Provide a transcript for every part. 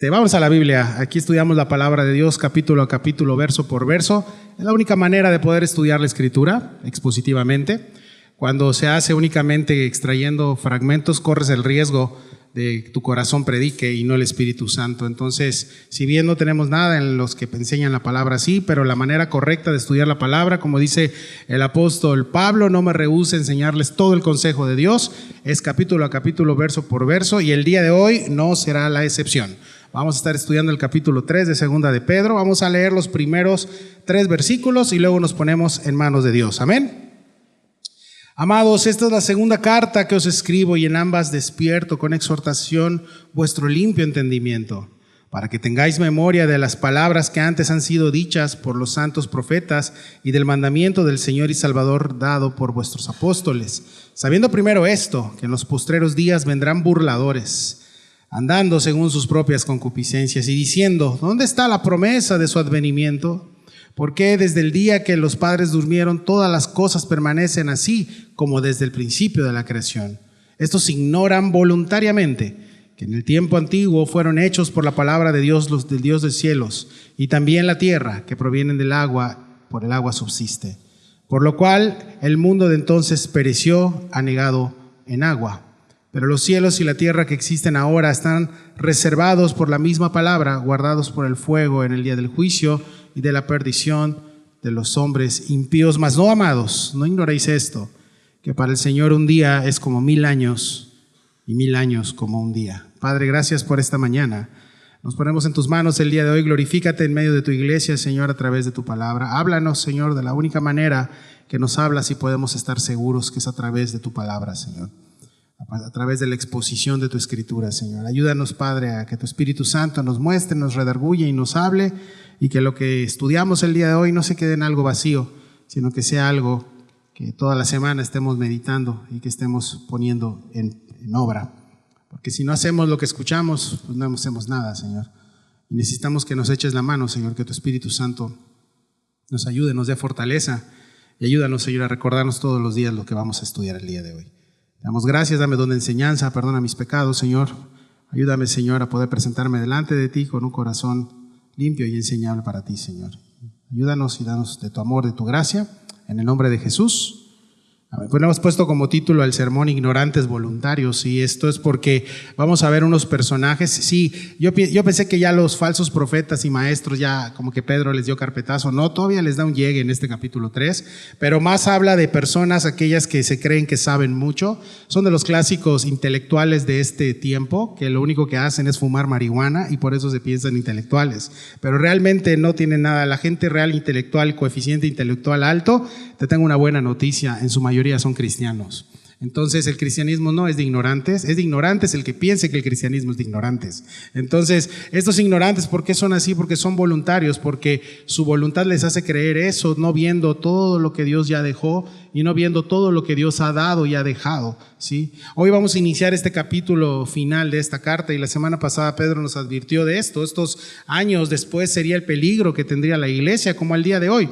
Vamos a la Biblia. Aquí estudiamos la palabra de Dios capítulo a capítulo, verso por verso. Es la única manera de poder estudiar la Escritura expositivamente. Cuando se hace únicamente extrayendo fragmentos, corres el riesgo de que tu corazón predique y no el Espíritu Santo. Entonces, si bien no tenemos nada en los que enseñan la palabra así, pero la manera correcta de estudiar la palabra, como dice el apóstol Pablo, no me rehúse a enseñarles todo el consejo de Dios, es capítulo a capítulo, verso por verso, y el día de hoy no será la excepción. Vamos a estar estudiando el capítulo 3 de Segunda de Pedro. Vamos a leer los primeros 3 versículos y luego nos ponemos en manos de Dios. Amén. Amados, esta es la segunda carta que os escribo, y en ambas despierto con exhortación vuestro limpio entendimiento, para que tengáis memoria de las palabras que antes han sido dichas por los santos profetas y del mandamiento del Señor y Salvador dado por vuestros apóstoles, sabiendo primero esto, que en los postreros días vendrán burladores, andando según sus propias concupiscencias y diciendo: ¿dónde está la promesa de su advenimiento? Porque desde el día que los padres durmieron, todas las cosas permanecen así como desde el principio de la creación. Estos ignoran voluntariamente que en el tiempo antiguo fueron hechos por la palabra de Dios los del Dios de cielos, y también la tierra, que provienen del agua, por el agua subsiste. Por lo cual el mundo de entonces pereció anegado en agua. Pero los cielos y la tierra que existen ahora están reservados por la misma palabra, guardados por el fuego en el día del juicio y de la perdición de los hombres impíos. Mas no, amados, no ignoréis esto, que para el Señor un día es como 1000 años y 1000 años como un día. Padre, gracias por esta mañana. Nos ponemos en tus manos el día de hoy. Glorifícate en medio de tu iglesia, Señor, a través de tu palabra. Háblanos, Señor, de la única manera que nos hablas y podemos estar seguros, que es a través de tu palabra, Señor. A través de la exposición de tu Escritura, Señor. Ayúdanos, Padre, a que tu Espíritu Santo nos muestre, nos redarguye y nos hable, y que lo que estudiamos el día de hoy no se quede en algo vacío, sino que sea algo que toda la semana estemos meditando y que estemos poniendo en obra. Porque si no hacemos lo que escuchamos, pues no hacemos nada, Señor. Y necesitamos que nos eches la mano, Señor, que tu Espíritu Santo nos ayude, nos dé fortaleza, y ayúdanos, Señor, a recordarnos todos los días lo que vamos a estudiar el día de hoy. Te damos gracias, dame don de enseñanza, perdona mis pecados, Señor. Ayúdame, Señor, a poder presentarme delante de ti con un corazón limpio y enseñable para ti, Señor. Ayúdanos y danos de tu amor, de tu gracia, en el nombre de Jesús. Amén. Pues hemos puesto como título al sermón Ignorantes Voluntarios, y esto es porque vamos a ver unos personajes. Sí, yo pensé que ya los falsos profetas y maestros, ya como que Pedro les dio carpetazo. No, todavía les da un llegue en este capítulo 3, pero más habla de personas, aquellas que se creen que saben mucho. Son de los clásicos intelectuales de este tiempo, que lo único que hacen es fumar marihuana y por eso se piensan intelectuales, pero realmente no tienen nada. La gente real intelectual, coeficiente intelectual alto, te tengo una buena noticia, en su mayoría son cristianos. Entonces el cristianismo no es de ignorantes, es de ignorantes el que piense que el cristianismo es de ignorantes. Entonces estos ignorantes, ¿por qué son así? Porque son voluntarios, porque su voluntad les hace creer eso, no viendo todo lo que Dios ya dejó y no viendo todo lo que Dios ha dado y ha dejado, ¿sí? Hoy vamos a iniciar este capítulo final de esta carta, y la semana pasada Pedro nos advirtió de esto. Estos años después sería el peligro que tendría la iglesia como al día de hoy.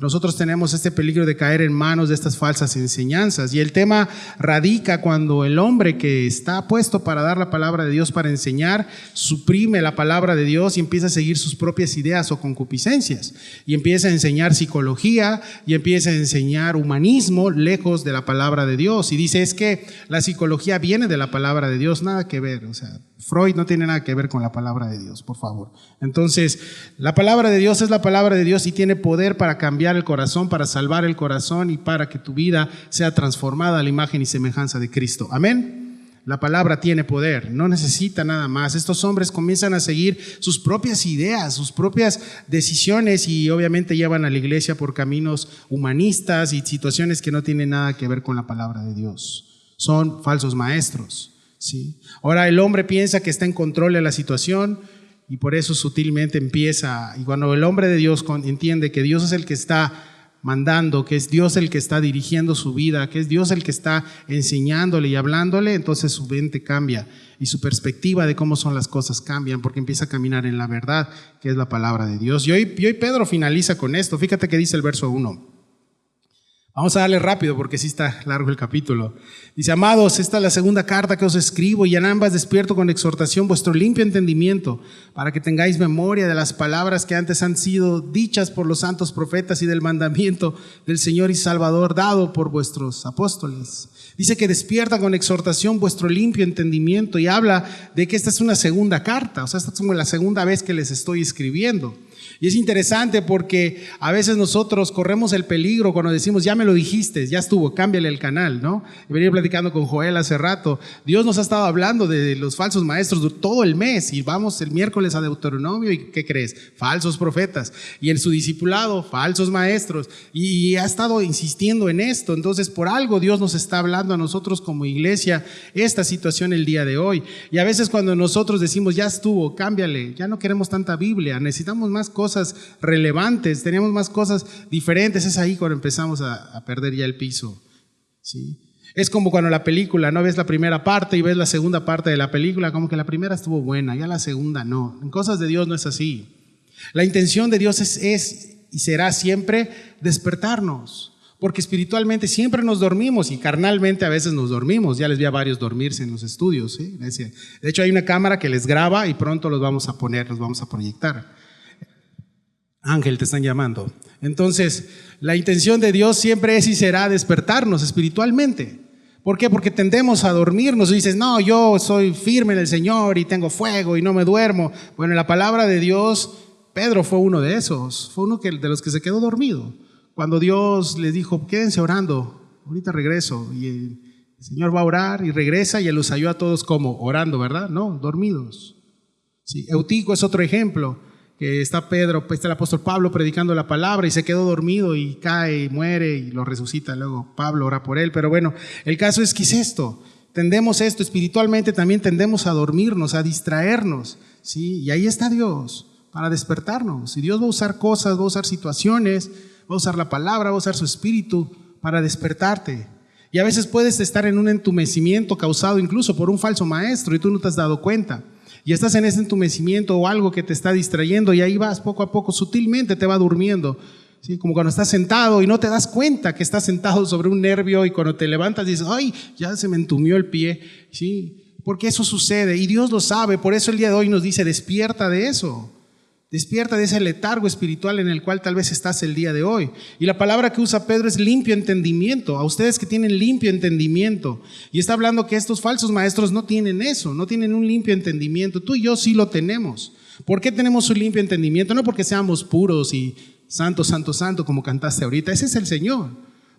Nosotros tenemos este peligro de caer en manos de estas falsas enseñanzas, y el tema radica cuando el hombre que está puesto para dar la palabra de Dios, para enseñar, suprime la palabra de Dios y empieza a seguir sus propias ideas o concupiscencias, y empieza a enseñar psicología y empieza a enseñar humanismo lejos de la palabra de Dios, y dice: es que la psicología viene de la palabra de Dios. Nada que ver, o sea, Freud no tiene nada que ver con la palabra de Dios, por favor. Entonces, la palabra de Dios es la palabra de Dios y tiene poder para cambiar el corazón, para salvar el corazón y para que tu vida sea transformada a la imagen y semejanza de Cristo. Amén. La palabra tiene poder, no necesita nada más. Estos hombres comienzan a seguir sus propias ideas, sus propias decisiones, y obviamente llevan a la iglesia por caminos humanistas y situaciones que no tienen nada que ver con la palabra de Dios. Son falsos maestros. Sí. Ahora el hombre piensa que está en control de la situación, y por eso sutilmente empieza, y cuando el hombre de Dios entiende que Dios es el que está mandando, que es Dios el que está dirigiendo su vida, que es Dios el que está enseñándole y hablándole, entonces su mente cambia y su perspectiva de cómo son las cosas cambian, porque empieza a caminar en la verdad, que es la palabra de Dios. Y hoy Pedro finaliza con esto. Fíjate que dice el verso 1: Vamos a darle rápido porque sí está largo el capítulo. Dice: amados, esta es la segunda carta que os escribo, y en ambas despierto con exhortación vuestro limpio entendimiento, para que tengáis memoria de las palabras que antes han sido dichas por los santos profetas y del mandamiento del Señor y Salvador dado por vuestros apóstoles. Dice que despierta con exhortación vuestro limpio entendimiento, y habla de que esta es una segunda carta, o sea, esta es como la segunda vez que les estoy escribiendo. Y es interesante porque a veces nosotros corremos el peligro cuando decimos: ya me lo dijiste, ya estuvo, cámbiale el canal, ¿no? Venía platicando con Joel hace rato. Dios nos ha estado hablando de los falsos maestros todo el mes, y vamos el miércoles a Deuteronomio, y ¿qué crees? Falsos profetas. Y en su discipulado, falsos maestros. Y ha estado insistiendo en esto. Entonces, por algo Dios nos está hablando a nosotros como iglesia esta situación el día de hoy. Y a veces cuando nosotros decimos: ya estuvo, cámbiale, ya no queremos tanta Biblia, necesitamos más cosas relevantes, tenemos más cosas diferentes, es ahí cuando empezamos a perder ya el piso, ¿sí? Es como cuando la película, ¿no? Ves la primera parte y ves la segunda parte de la película, como que la primera estuvo buena, ya la segunda no. En cosas de Dios no es así. La intención de Dios es y será siempre despertarnos, porque espiritualmente siempre nos dormimos y carnalmente a veces nos dormimos. Ya les vi a varios dormirse en los estudios, ¿sí? De hecho hay una cámara que les graba y pronto los vamos a poner, los vamos a proyectar. Ángel, te están llamando. Entonces, la intención de Dios siempre es y será despertarnos espiritualmente. ¿Por qué? Porque tendemos a dormirnos y dices: no, yo soy firme en el Señor y tengo fuego y no me duermo. Bueno, en la palabra de Dios, Pedro fue uno de esos, fue uno de los que se quedó dormido. Cuando Dios les dijo: quédense orando, ahorita regreso. Y el Señor va a orar y regresa, y Él los halló a todos como orando, ¿verdad? No, dormidos. Sí, Eutico es otro ejemplo. Que está Pedro, está el apóstol Pablo predicando la palabra y se quedó dormido y cae y muere y lo resucita. Luego Pablo ora por él. Pero bueno, el caso es que es esto. Tendemos esto espiritualmente, también tendemos a dormirnos, a distraernos, ¿sí? Y ahí está Dios para despertarnos. Y Dios va a usar cosas, va a usar situaciones, va a usar la palabra, va a usar su espíritu para despertarte. Y a veces puedes estar en un entumecimiento causado incluso por un falso maestro y tú no te has dado cuenta. Y estás en ese entumecimiento o algo que te está distrayendo, y ahí vas poco a poco, sutilmente te va durmiendo, ¿sí? Como cuando estás sentado y no te das cuenta que estás sentado sobre un nervio, y cuando te levantas dices: ¡ay! Ya se me entumió el pie, ¿sí? Porque eso sucede y Dios lo sabe. Por eso el día de hoy nos dice: despierta de eso. Despierta de ese letargo espiritual en el cual tal vez estás el día de hoy. Y la palabra que usa Pedro es limpio entendimiento. A ustedes que tienen limpio entendimiento. Y está hablando que estos falsos maestros no tienen eso, no tienen un limpio entendimiento. Tú y yo sí lo tenemos. ¿Por qué tenemos un limpio entendimiento? No porque seamos puros y santo, santo, santo, como cantaste ahorita. Ese es el Señor.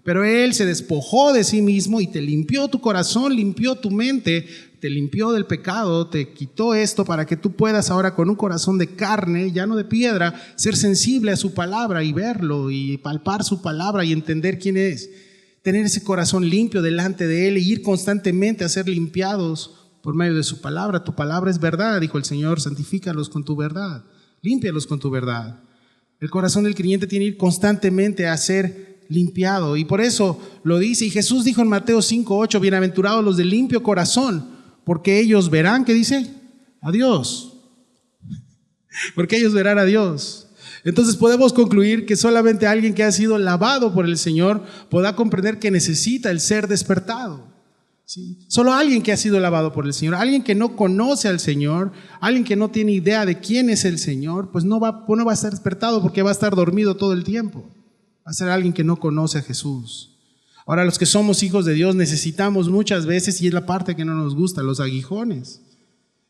Pero Él se despojó de sí mismo y te limpió tu corazón, limpió tu mente, te limpió del pecado, te quitó esto para que tú puedas ahora con un corazón de carne, ya no de piedra, ser sensible a su palabra y verlo y palpar su palabra y entender quién es. Tener ese corazón limpio delante de Él y ir constantemente a ser limpiados por medio de su palabra. Tu palabra es verdad, dijo el Señor: santifícalos con tu verdad, límpialos con tu verdad. El corazón del creyente tiene que ir constantemente a ser limpiado, y por eso lo dice. Y Jesús dijo en Mateo 5:8: bienaventurados los de limpio corazón, porque ellos verán, ¿qué dice? A Dios. Porque ellos verán a Dios. Entonces podemos concluir que solamente alguien que ha sido lavado por el Señor podrá comprender que necesita el ser despertado, ¿sí? Solo alguien que ha sido lavado por el Señor, alguien que no conoce al Señor, alguien que no tiene idea de quién es el Señor, pues no va a estar despertado, porque va a estar dormido todo el tiempo. Va a ser alguien que no conoce a Jesús. Ahora, los que somos hijos de Dios necesitamos muchas veces, y es la parte que no nos gusta, los aguijones.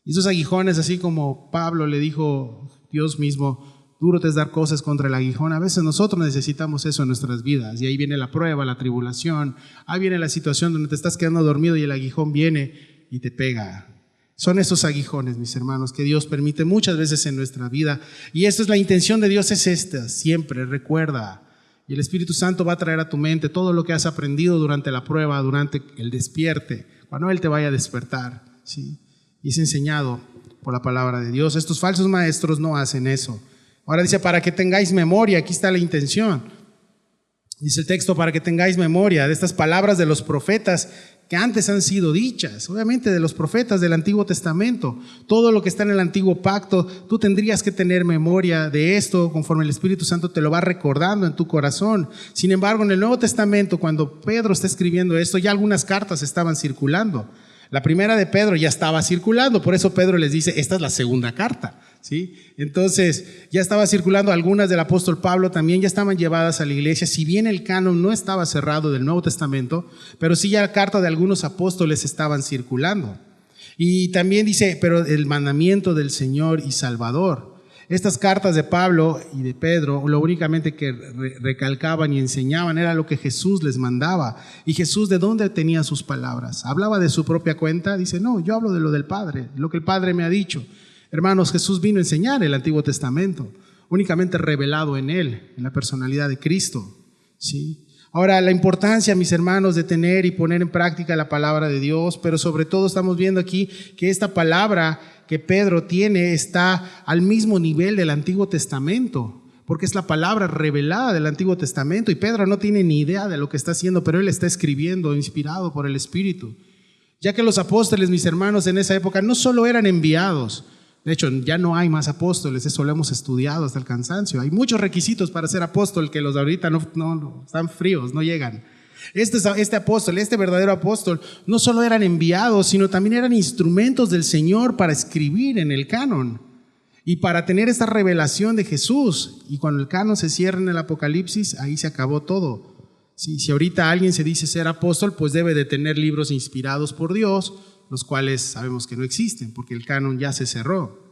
Y esos aguijones, así como Pablo le dijo Dios mismo: duro te es dar cosas contra el aguijón. A veces nosotros necesitamos eso en nuestras vidas, y ahí viene la prueba, la tribulación, ahí viene la situación donde te estás quedando dormido y el aguijón viene y te pega. Son esos aguijones, mis hermanos, que Dios permite muchas veces en nuestra vida, y esta es la intención de Dios, es esta: siempre recuerda. Y el Espíritu Santo va a traer a tu mente todo lo que has aprendido durante la prueba, durante el despierte, cuando Él te vaya a despertar, ¿sí? Y es enseñado por la palabra de Dios. Estos falsos maestros no hacen eso. Ahora dice: para que tengáis memoria. Aquí está la intención. Dice el texto: para que tengáis memoria de estas palabras de los profetas que antes han sido dichas, obviamente de los profetas del Antiguo Testamento. Todo lo que está en el Antiguo Pacto, tú tendrías que tener memoria de esto conforme el Espíritu Santo te lo va recordando en tu corazón. Sin embargo, en el Nuevo Testamento, cuando Pedro está escribiendo esto, ya algunas cartas estaban circulando. La primera de Pedro ya estaba circulando, por eso Pedro les dice, esta es la segunda carta, ¿sí? Entonces, ya estaba circulando, algunas del apóstol Pablo también ya estaban llevadas a la iglesia, si bien el canon no estaba cerrado del Nuevo Testamento, pero sí ya la carta de algunos apóstoles estaban circulando. Y también dice, pero el mandamiento del Señor y Salvador. Estas cartas de Pablo y de Pedro, lo únicamente que recalcaban y enseñaban era lo que Jesús les mandaba. ¿Y Jesús de dónde tenía sus palabras? ¿Hablaba de su propia cuenta? Dice, no, yo hablo de lo del Padre, lo que el Padre me ha dicho. Hermanos, Jesús vino a enseñar el Antiguo Testamento, únicamente revelado en Él, en la personalidad de Cristo, ¿sí? Ahora, la importancia, mis hermanos, de tener y poner en práctica la palabra de Dios, pero sobre todo estamos viendo aquí que esta palabra que Pedro tiene está al mismo nivel del Antiguo Testamento, porque es la palabra revelada del Antiguo Testamento y Pedro no tiene ni idea de lo que está haciendo, pero él está escribiendo inspirado por el Espíritu. Ya que los apóstoles, mis hermanos, en esa época no solo eran enviados, de hecho ya no hay más apóstoles, eso lo hemos estudiado hasta el cansancio, hay muchos requisitos para ser apóstol que los de ahorita no están fríos, no llegan. Este apóstol, este verdadero apóstol, no solo eran enviados, sino también eran instrumentos del Señor para escribir en el canon y para tener esta revelación de Jesús. Y cuando el canon se cierra en el Apocalipsis, ahí se acabó todo. Si ahorita alguien se dice ser apóstol, pues debe de tener libros inspirados por Dios, los cuales sabemos que no existen, porque el canon ya se cerró.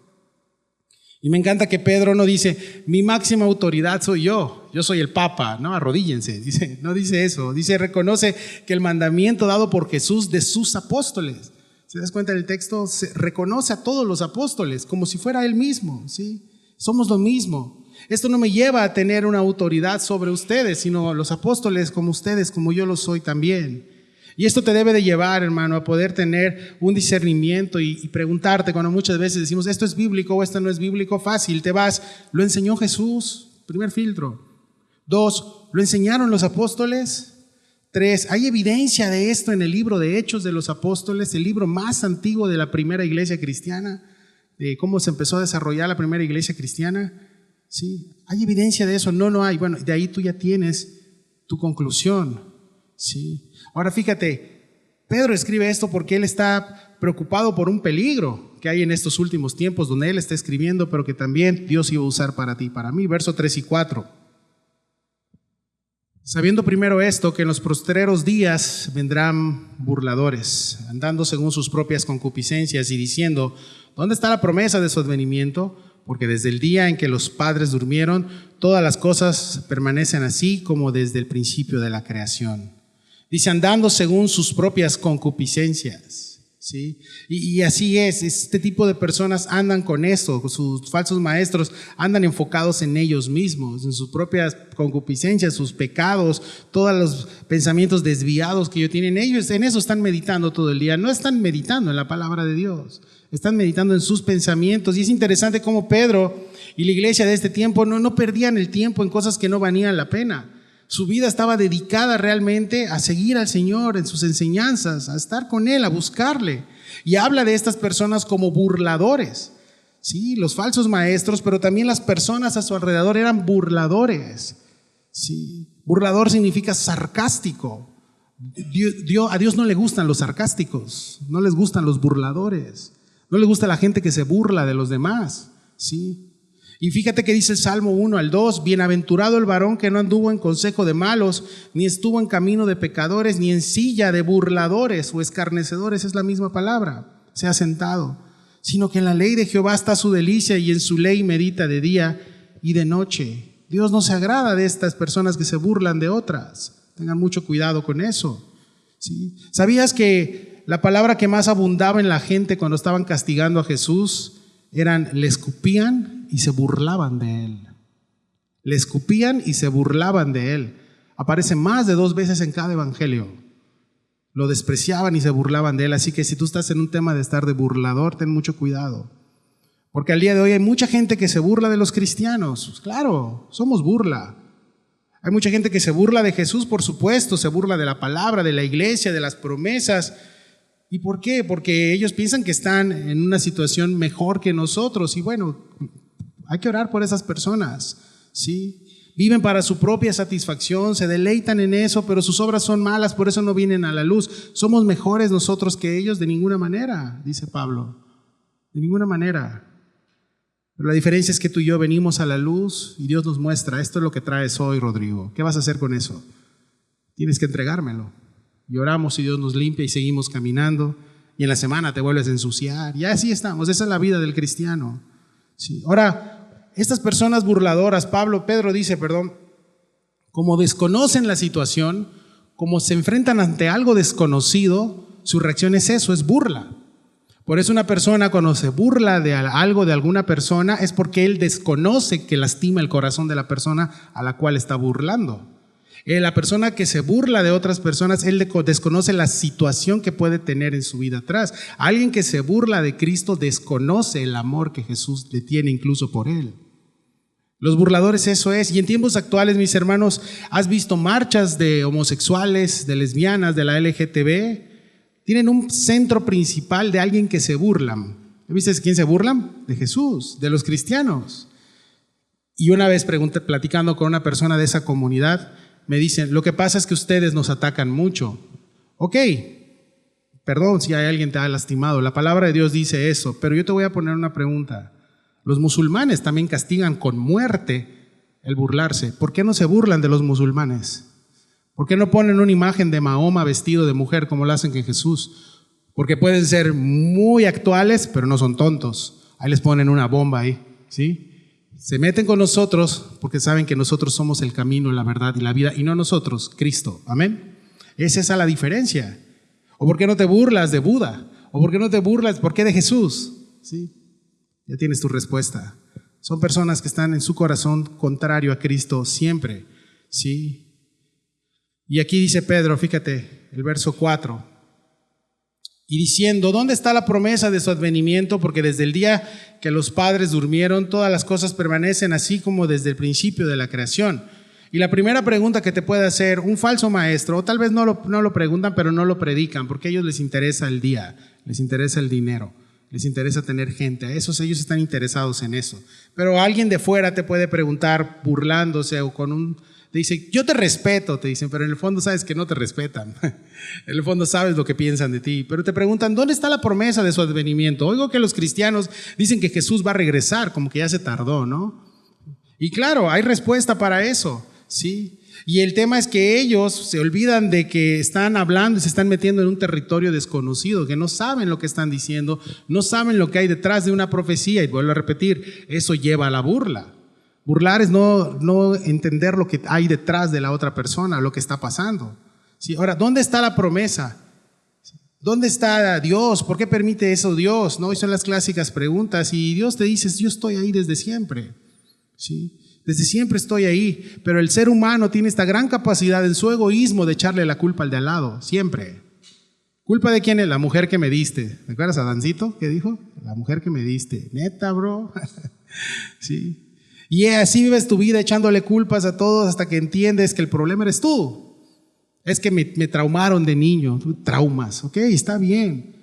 Y me encanta que Pedro no dice, mi máxima autoridad soy yo soy el Papa, no, arrodíllense, dice, no dice eso, dice, reconoce que el mandamiento dado por Jesús de sus apóstoles, ¿se das cuenta del texto? Reconoce a todos los apóstoles como si fuera él mismo, ¿sí? Somos lo mismo. Esto no me lleva a tener una autoridad sobre ustedes, sino los apóstoles como ustedes, como yo lo soy también. Y esto te debe de llevar, hermano, a poder tener un discernimiento y preguntarte cuando muchas veces decimos, esto es bíblico o esto no es bíblico, fácil, te vas, lo enseñó Jesús, primer filtro. 2, ¿lo enseñaron los apóstoles? 3, ¿hay evidencia de esto en el libro de Hechos de los Apóstoles, el libro más antiguo de la primera iglesia cristiana, de cómo se empezó a desarrollar la primera iglesia cristiana? ¿Sí? ¿Hay evidencia de eso? No hay. Bueno, de ahí tú ya tienes tu conclusión, ¿sí? Ahora fíjate, Pedro escribe esto porque él está preocupado por un peligro que hay en estos últimos tiempos donde él está escribiendo, pero que también Dios iba a usar para ti y para mí. Verso 3 y 4. Sabiendo primero esto, que en los postreros días vendrán burladores, andando según sus propias concupiscencias y diciendo, ¿dónde está la promesa de su advenimiento? Porque desde el día en que los padres durmieron, todas las cosas permanecen así como desde el principio de la creación. Dice, andando según sus propias concupiscencias, ¿sí? Y así es, este tipo de personas andan con esto, sus falsos maestros andan enfocados en ellos mismos, en sus propias concupiscencias, sus pecados, todos los pensamientos desviados que ellos tienen. Ellos en eso están meditando todo el día, no están meditando en la palabra de Dios, están meditando en sus pensamientos. Y es interesante cómo Pedro y la iglesia de este tiempo no perdían el tiempo en cosas que no valían la pena. Su vida estaba dedicada realmente a seguir al Señor en sus enseñanzas, a estar con Él, a buscarle. Y habla de estas personas como burladores. Sí, los falsos maestros, pero también las personas a su alrededor eran burladores. Sí, burlador significa sarcástico. A Dios no le gustan los sarcásticos, no les gustan los burladores, no le gusta la gente que se burla de los demás. Sí. Y fíjate que dice el Salmo 1 al 2, bienaventurado el varón que no anduvo en consejo de malos, ni estuvo en camino de pecadores, ni en silla de burladores o escarnecedores, es la misma palabra, se ha sentado, sino que en la ley de Jehová está su delicia y en su ley medita de día y de noche. Dios no se agrada de estas personas que se burlan de otras, tengan mucho cuidado con eso. ¿Sí? ¿Sabías que la palabra que más abundaba en la gente cuando estaban castigando a Jesús eran le escupían y se burlaban de él? Le escupían y se burlaban de él. Aparece más de 2 veces en cada evangelio. Lo despreciaban y se burlaban de él. Así que si tú estás en un tema de estar de burlador, ten mucho cuidado. Porque al día de hoy hay mucha gente que se burla de los cristianos. Claro, somos burla. Hay mucha gente que se burla de Jesús, por supuesto, se burla de la palabra, de la iglesia, de las promesas. ¿Y por qué? Porque ellos piensan que están en una situación mejor que nosotros. Y bueno, hay que orar por esas personas, ¿sí? Viven para su propia satisfacción, se deleitan en eso, pero sus obras son malas, por eso no vienen a la luz. ¿Somos mejores nosotros que ellos? De ninguna manera, dice Pablo. De ninguna manera. Pero la diferencia es que tú y yo venimos a la luz y Dios nos muestra, esto es lo que traes hoy, Rodrigo. ¿Qué vas a hacer con eso? Tienes que entregármelo. Y oramos y Dios nos limpia y seguimos caminando. Y en la semana te vuelves a ensuciar. Y así estamos, esa es la vida del cristiano. Sí. Ahora, estas personas burladoras, Pedro dice, como desconocen la situación, como se enfrentan ante algo desconocido, su reacción es eso, es burla. Por eso una persona cuando se burla de algo de alguna persona es porque él desconoce que lastima el corazón de la persona a la cual está burlando. La persona que se burla de otras personas, él desconoce la situación que puede tener en su vida atrás. Alguien que se burla de Cristo desconoce el amor que Jesús le tiene incluso por él. Los burladores eso es. Y en tiempos actuales, mis hermanos, ¿has visto marchas de homosexuales, de lesbianas, de la LGTB? Tienen un centro principal de alguien que se burlan. ¿Viste quién se burlan? De Jesús, de los cristianos. Y una vez platicando con una persona de esa comunidad, me dicen, lo que pasa es que ustedes nos atacan mucho. Ok, perdón si hay alguien que te ha lastimado, la palabra de Dios dice eso, pero yo te voy a poner una pregunta. Los musulmanes también castigan con muerte el burlarse. ¿Por qué no se burlan de los musulmanes? ¿Por qué no ponen una imagen de Mahoma vestido de mujer como lo hacen con Jesús? Porque pueden ser muy actuales, pero no son tontos. Ahí les ponen una bomba ahí, ¿sí? Se meten con nosotros porque saben que nosotros somos el camino, la verdad y la vida, y no nosotros, Cristo. Amén. Es esa la diferencia. ¿O por qué no te burlas de Buda? ¿O por qué no te burlas? ¿Por qué de Jesús? ¿Sí? Ya tienes tu respuesta. Son personas que están en su corazón contrario a Cristo siempre, ¿sí? Y aquí dice Pedro, fíjate, el verso 4, y diciendo, ¿dónde está la promesa de su advenimiento? Porque desde el día que los padres durmieron, todas las cosas permanecen así como desde el principio de la creación. Y la primera pregunta que te puede hacer un falso maestro, o tal vez no lo preguntan, pero no lo predican, porque a ellos les interesa el día, les interesa el dinero, les interesa tener gente, ellos están interesados en eso. Pero alguien de fuera te puede preguntar burlándose o te dice, yo te respeto, te dicen, pero en el fondo sabes que no te respetan. En el fondo sabes lo que piensan de ti. Pero te preguntan, ¿dónde está la promesa de su advenimiento? Oigo que los cristianos dicen que Jesús va a regresar, como que ya se tardó, ¿no? Y claro, hay respuesta para eso, ¿sí? Y el tema es que ellos se olvidan de que están hablando y se están metiendo en un territorio desconocido, que no saben lo que están diciendo, no saben lo que hay detrás de una profecía. Y vuelvo a repetir, eso lleva a la burla. Burlar es no entender lo que hay detrás de la otra persona, lo que está pasando. ¿Sí? Ahora, ¿dónde está la promesa? ¿Dónde está Dios? ¿Por qué permite eso Dios? ¿No? Y son las clásicas preguntas. Y Dios te dice, yo estoy ahí desde siempre. ¿Sí? Desde siempre estoy ahí. Pero el ser humano tiene esta gran capacidad en su egoísmo de echarle la culpa al de al lado. Siempre. ¿Culpa de quién es? La mujer que me diste. ¿Te acuerdas a Dancito? ¿Qué dijo? La mujer que me diste. Neta, bro. Sí. Y así vives tu vida echándole culpas a todos hasta que entiendes que el problema eres tú. Es que me traumaron de niño. Traumas, ok, está bien.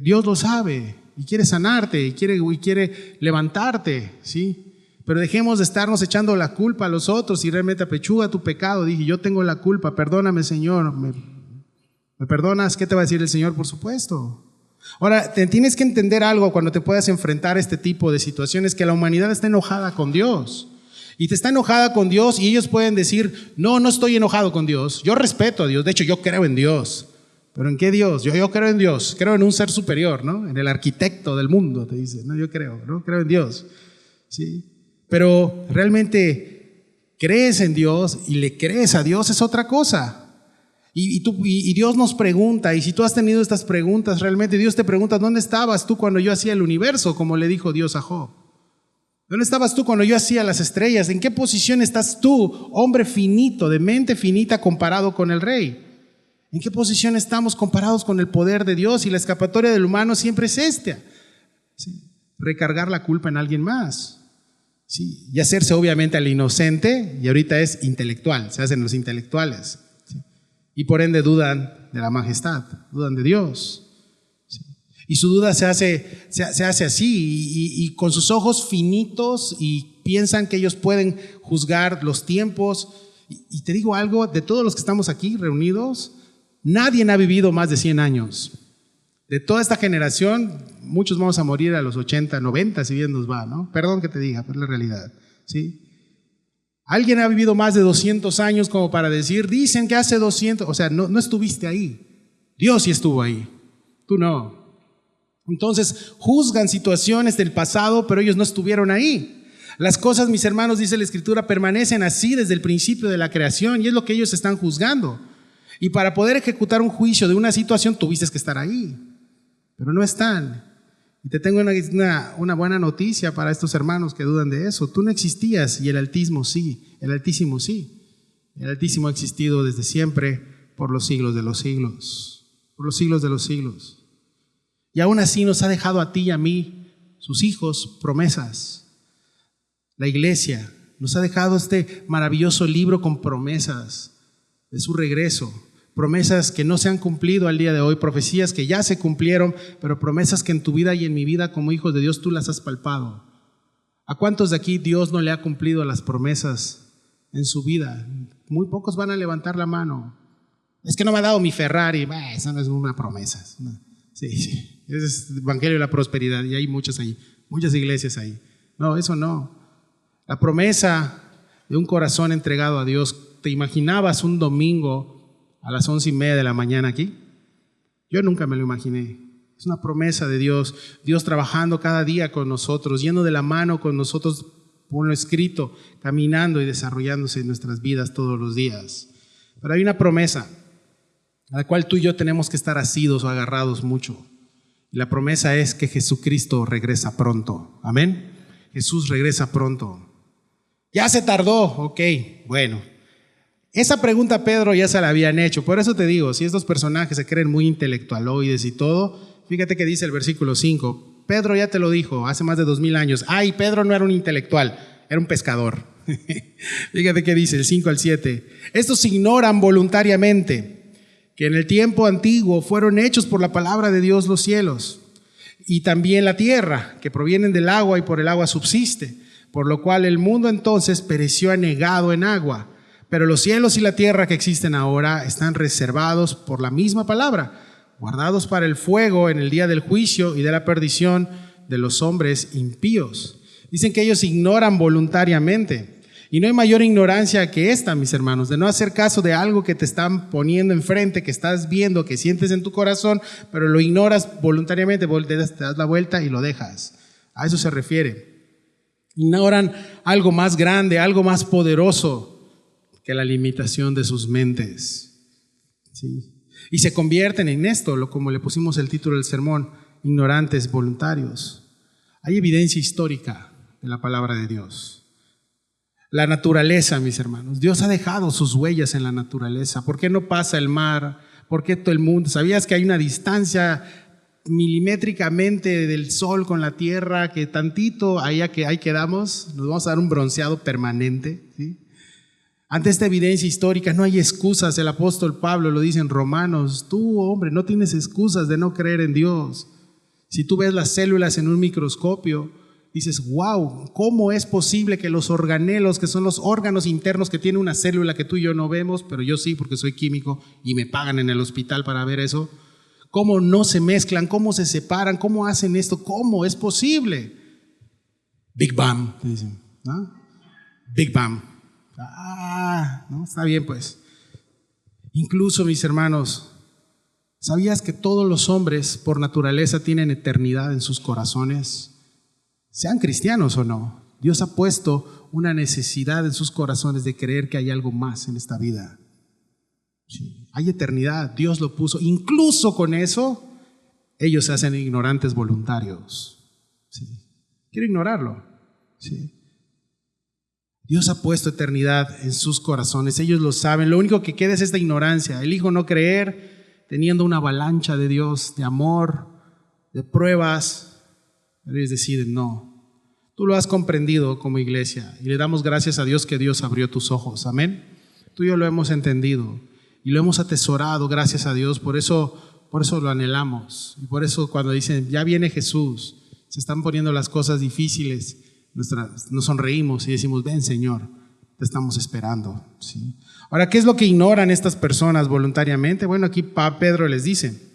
Dios lo sabe y quiere sanarte y quiere levantarte, ¿sí? Pero dejemos de estarnos echando la culpa a los otros y realmente apechuga tu pecado. Dije, yo tengo la culpa, perdóname, Señor. ¿Me perdonas? ¿Qué te va a decir el Señor? Por supuesto. Ahora, tienes que entender algo cuando te puedas enfrentar a este tipo de situaciones, que la humanidad está enojada con Dios. Y te está enojada con Dios y ellos pueden decir, no estoy enojado con Dios. Yo respeto a Dios, de hecho yo creo en Dios. ¿Pero en qué Dios? Yo creo en Dios, creo en un ser superior, ¿no? En el arquitecto del mundo, te dice. No, yo creo en Dios. ¿Sí? Pero realmente crees en Dios y le crees a Dios es otra cosa. Y Dios nos pregunta, y si tú has tenido estas preguntas, realmente Dios te pregunta, ¿dónde estabas tú cuando yo hacía el universo? Como le dijo Dios a Job. ¿Dónde estabas tú cuando yo hacía las estrellas? ¿En qué posición estás tú, hombre finito, de mente finita, comparado con el rey? ¿En qué posición estamos comparados con el poder de Dios? Y la escapatoria del humano siempre es esta, ¿sí? Recargar la culpa en alguien más. Sí, y hacerse obviamente al inocente, y ahorita es intelectual, se hacen los intelectuales. ¿Sí? Y por ende dudan de la majestad, dudan de Dios. ¿Sí? Y su duda se hace así, y con sus ojos finitos, y piensan que ellos pueden juzgar los tiempos. Y te digo algo, de todos los que estamos aquí reunidos, nadie ha vivido más de 100 años. De toda esta generación, muchos vamos a morir a los 80, 90, si bien nos va, ¿no? Perdón que te diga, pero es la realidad, ¿sí? ¿Alguien ha vivido más de 200 años como para decir, dicen que hace 200, o sea, no estuviste ahí. Dios sí estuvo ahí, tú no. Entonces, juzgan situaciones del pasado, pero ellos no estuvieron ahí. Las cosas, mis hermanos, dice la Escritura, permanecen así desde el principio de la creación, y es lo que ellos están juzgando. Y para poder ejecutar un juicio de una situación, tuviste que estar ahí. Pero no están. Y te tengo una buena noticia para estos hermanos que dudan de eso. Tú no existías y el Altísimo sí. El Altísimo sí. El Altísimo ha existido desde siempre por los siglos de los siglos. Por los siglos de los siglos. Y aún así nos ha dejado a ti y a mí, sus hijos, promesas. La iglesia nos ha dejado este maravilloso libro con promesas de su regreso. Promesas que no se han cumplido al día de hoy, profecías que ya se cumplieron, pero promesas que en tu vida y en mi vida como hijos de Dios tú las has palpado. ¿A cuántos de aquí Dios no le ha cumplido las promesas en su vida? Muy pocos van a levantar la mano. Es que no me ha dado mi Ferrari. Eso no es una promesa. Sí. Ese es el Evangelio de la Prosperidad y hay muchas ahí, muchas iglesias ahí. No, eso no. La promesa de un corazón entregado a Dios. ¿Te imaginabas un domingo a las 11:30 de la mañana aquí? Yo nunca me lo imaginé. Es una promesa de Dios, Dios trabajando cada día con nosotros, yendo de la mano con nosotros por lo escrito, caminando y desarrollándose en nuestras vidas todos los días. Pero hay una promesa a la cual tú y yo tenemos que estar asidos o agarrados mucho. Y la promesa es que Jesucristo regresa pronto. Amén. Jesús regresa pronto. Ya se tardó, ok, bueno. Esa pregunta Pedro ya se la habían hecho, por eso te digo, si estos personajes se creen muy intelectualoides y todo, fíjate que dice el versículo 5, Pedro ya te lo dijo hace más de 2000 años, Pedro no era un intelectual, era un pescador. Fíjate que dice el 5 al 7, estos ignoran voluntariamente que en el tiempo antiguo fueron hechos por la palabra de Dios los cielos y también la tierra, que provienen del agua y por el agua subsiste, por lo cual el mundo entonces pereció anegado en agua. Pero los cielos y la tierra que existen ahora están reservados por la misma palabra, guardados para el fuego en el día del juicio y de la perdición de los hombres impíos. Dicen que ellos ignoran voluntariamente. Y no hay mayor ignorancia que esta, mis hermanos, de no hacer caso de algo que te están poniendo enfrente, que estás viendo, que sientes en tu corazón, pero lo ignoras voluntariamente, te das la vuelta y lo dejas. A eso se refiere. Ignoran algo más grande, algo más poderoso que la limitación de sus mentes. ¿Sí? Y se convierten en esto, como le pusimos el título del sermón, ignorantes voluntarios. Hay evidencia histórica de la palabra de Dios. La naturaleza, mis hermanos. Dios ha dejado sus huellas en la naturaleza. ¿Por qué no pasa el mar? ¿Por qué todo el mundo? ¿Sabías que hay una distancia milimétricamente del sol con la tierra que tantito ahí quedamos? Nos vamos a dar un bronceado permanente, ¿sí? Ante esta evidencia histórica no hay excusas. El apóstol Pablo lo dice en Romanos, tú, hombre, no tienes excusas de no creer en Dios. Si tú ves las células en un microscopio, dices, wow, ¿cómo es posible que los organelos, que son los órganos internos que tiene una célula que tú y yo no vemos, pero yo sí porque soy químico y me pagan en el hospital para ver eso, cómo no se mezclan, cómo se separan, cómo hacen esto, cómo es posible? Big Bang, dicen, ¿no? Big Bang. No, está bien pues. Incluso, mis hermanos, ¿sabías que todos los hombres por naturaleza tienen eternidad en sus corazones? Sean cristianos o no, Dios ha puesto una necesidad en sus corazones de creer que hay algo más en esta vida. Sí, hay eternidad, Dios lo puso. Incluso con eso, ellos se hacen ignorantes voluntarios. Sí. Quiero ignorarlo. Sí. Dios ha puesto eternidad en sus corazones, ellos lo saben. Lo único que queda es esta ignorancia. Elijo no creer teniendo una avalancha de Dios, de amor, de pruebas, pero ellos deciden no. Tú lo has comprendido como iglesia y le damos gracias a Dios que Dios abrió tus ojos. Amén. Tú y yo lo hemos entendido y lo hemos atesorado, gracias a Dios. Por eso lo anhelamos. Y por eso cuando dicen, ya viene Jesús, se están poniendo las cosas difíciles, nos sonreímos y decimos, ven Señor, te estamos esperando. ¿Sí? Ahora, ¿qué es lo que ignoran estas personas voluntariamente? Bueno, aquí Pedro les dice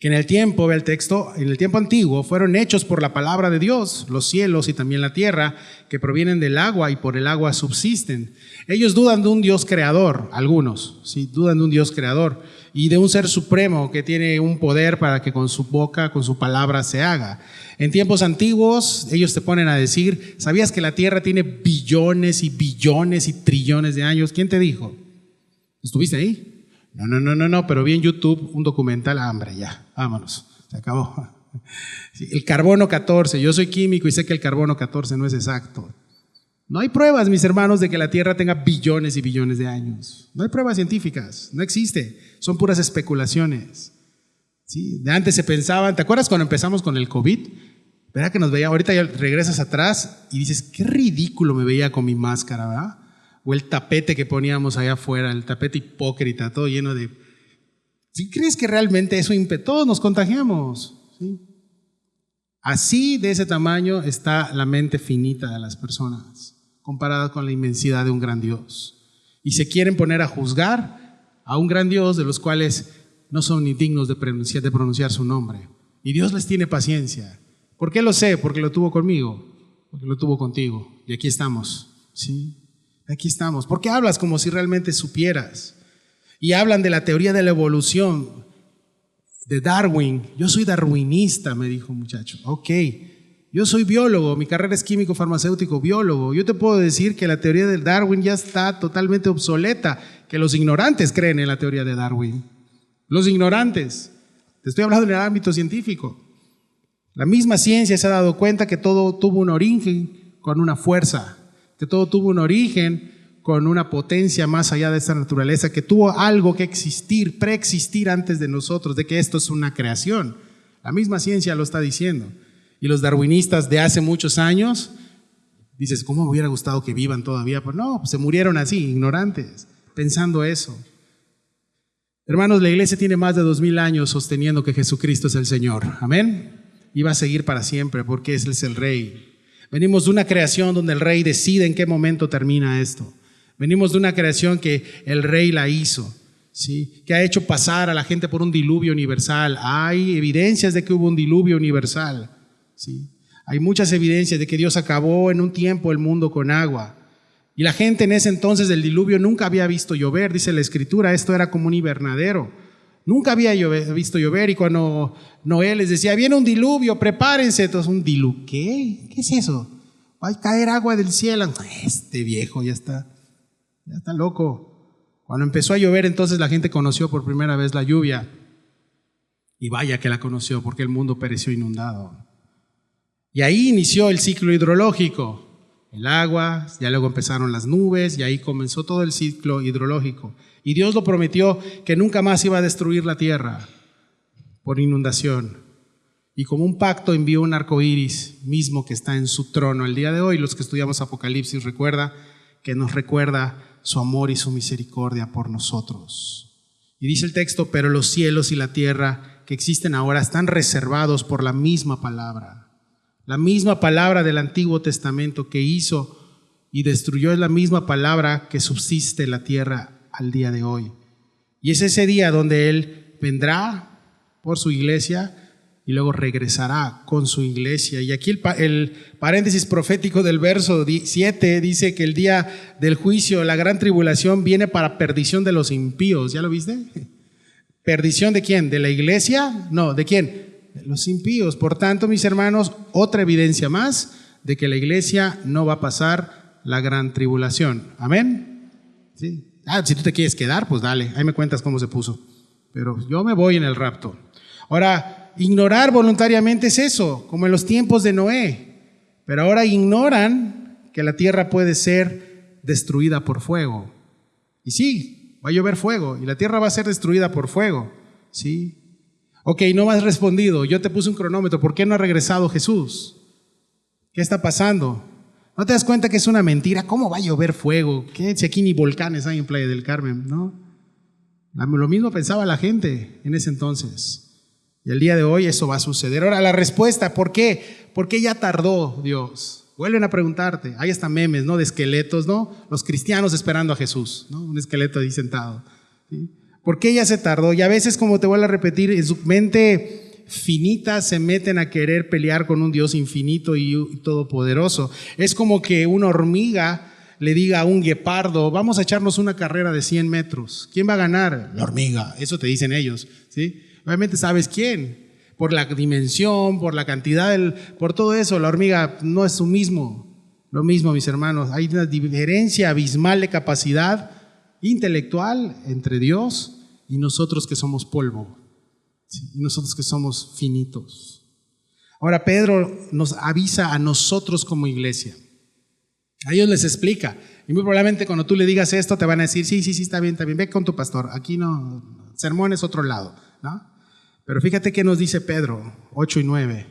que en el tiempo, ve el texto, en el tiempo antiguo fueron hechos por la palabra de Dios, los cielos y también la tierra, que provienen del agua y por el agua subsisten. Ellos dudan de un Dios creador, algunos, ¿sí? Dudan de un Dios creador y de un ser supremo que tiene un poder para que con su boca, con su palabra se haga. En tiempos antiguos, ellos te ponen a decir, ¿sabías que la tierra tiene billones y billones y trillones de años? ¿Quién te dijo? ¿Estuviste ahí? No, pero vi en YouTube un documental, hombre, ya, vámonos, se acabó. Sí, el carbono 14, yo soy químico y sé que el carbono 14 no es exacto. No hay pruebas, mis hermanos, de que la Tierra tenga billones y billones de años. No hay pruebas científicas, no existe, son puras especulaciones. Sí, de antes se pensaban, ¿te acuerdas cuando empezamos con el COVID? ¿Verdad que nos veía? Ahorita ya regresas atrás y dices, qué ridículo me veía con mi máscara, ¿verdad? O el tapete que poníamos allá afuera, el tapete hipócrita, todo lleno de... ¿Sí crees que realmente eso todos nos contagiamos? ¿Sí? Así, de ese tamaño, está la mente finita de las personas, comparada con la inmensidad de un gran Dios. Y se quieren poner a juzgar a un gran Dios de los cuales no son ni dignos de pronunciar su nombre. Y Dios les tiene paciencia. ¿Por qué lo sé? Porque lo tuvo conmigo, porque lo tuvo contigo. Y aquí estamos, ¿sí? Aquí estamos. ¿Por qué hablas como si realmente supieras? Y hablan de la teoría de la evolución, de Darwin. Yo soy darwinista, me dijo un muchacho. Ok, yo soy biólogo, mi carrera es químico farmacéutico, biólogo. Yo te puedo decir que la teoría de Darwin ya está totalmente obsoleta, que los ignorantes creen en la teoría de Darwin. Los ignorantes. Te estoy hablando en el ámbito científico. La misma ciencia se ha dado cuenta que todo tuvo un origen con una fuerza, que todo tuvo un origen con una potencia más allá de esta naturaleza, que tuvo algo que existir, preexistir antes de nosotros, de que esto es una creación. La misma ciencia lo está diciendo. Y los darwinistas de hace muchos años, dices, ¿cómo me hubiera gustado que vivan todavía? Pues no, se murieron así, ignorantes, pensando eso. Hermanos, la iglesia tiene más de 2000 años sosteniendo que Jesucristo es el Señor. Amén. Y va a seguir para siempre porque Él es el Rey. Venimos de una creación donde el Rey decide en qué momento termina esto. Venimos de una creación que el Rey la hizo, ¿sí? Que ha hecho pasar a la gente por un diluvio universal. Hay evidencias de que hubo un diluvio universal, ¿sí? Hay muchas evidencias de que Dios acabó en un tiempo el mundo con agua. Y la gente en ese entonces del diluvio nunca había visto llover, dice la Escritura, esto era como un invernadero. Nunca había visto llover y cuando Noé les decía, viene un diluvio, prepárense. Entonces, ¿un diluvio? ¿Qué? ¿Qué es eso? Va a caer agua del cielo. Este viejo ya está loco. Cuando empezó a llover, entonces la gente conoció por primera vez la lluvia. Y vaya que la conoció, porque el mundo pereció inundado. Y ahí inició el ciclo hidrológico. El agua, ya luego empezaron las nubes y ahí comenzó todo el ciclo hidrológico. Y Dios lo prometió que nunca más iba a destruir la tierra por inundación. Y como un pacto envió un arco iris mismo que está en su trono. El día de hoy, los que estudiamos Apocalipsis, recuerda que nos recuerda su amor y su misericordia por nosotros. Y dice el texto, pero los cielos y la tierra que existen ahora están reservados por la misma palabra. La misma palabra del Antiguo Testamento que hizo y destruyó es la misma palabra que subsiste en la tierra al día de hoy. Y es ese día donde Él vendrá por su iglesia y luego regresará con su iglesia. Y aquí el paréntesis profético del verso 7 dice que el día del juicio, la gran tribulación, viene para perdición de los impíos. ¿Ya lo viste? ¿Perdición de quién? ¿De la iglesia? No, ¿de quién? De los impíos. Por tanto, mis hermanos, otra evidencia más de que la iglesia no va a pasar la gran tribulación. ¿Amén? ¿Sí? Si tú te quieres quedar, pues dale, ahí me cuentas cómo se puso. Pero yo me voy en el rapto. Ahora, ignorar voluntariamente es eso, como en los tiempos de Noé. Pero ahora ignoran que la tierra puede ser destruida por fuego. Y sí, va a llover fuego y la tierra va a ser destruida por fuego. ¿Sí? Ok, no me has respondido. Yo te puse un cronómetro. ¿Por qué no ha regresado Jesús? ¿Qué está pasando? ¿No te das cuenta que es una mentira? ¿Cómo va a llover fuego? ¿Qué? Si aquí ni volcanes hay en Playa del Carmen, ¿no? Lo mismo pensaba la gente en ese entonces. Y el día de hoy eso va a suceder. Ahora la respuesta, ¿por qué? ¿Por qué ya tardó Dios? Vuelven a preguntarte. Hay hasta memes, ¿no? De esqueletos, ¿no? Los cristianos esperando a Jesús, ¿no? Un esqueleto ahí sentado, ¿sí? ¿Por qué ya se tardó? Y a veces, como te vuelvo a repetir, en su mente finita se meten a querer pelear con un Dios infinito y todopoderoso. Es como que una hormiga le diga a un guepardo, vamos a echarnos una carrera de 100 metros. ¿Quién va a ganar? La hormiga. Eso te dicen ellos, ¿sí? Obviamente sabes quién. Por la dimensión, por la cantidad, por todo eso, la hormiga no es lo mismo, mis hermanos. Hay una diferencia abismal de capacidad intelectual entre Dios y nosotros que somos polvo, ¿sí? Y nosotros que somos finitos. Ahora Pedro nos avisa a nosotros como iglesia. A ellos les explica, y muy probablemente cuando tú le digas esto te van a decir, sí, está bien, ve con tu pastor, aquí no, sermón es otro lado, ¿no? Pero fíjate que nos dice Pedro 8 y 9.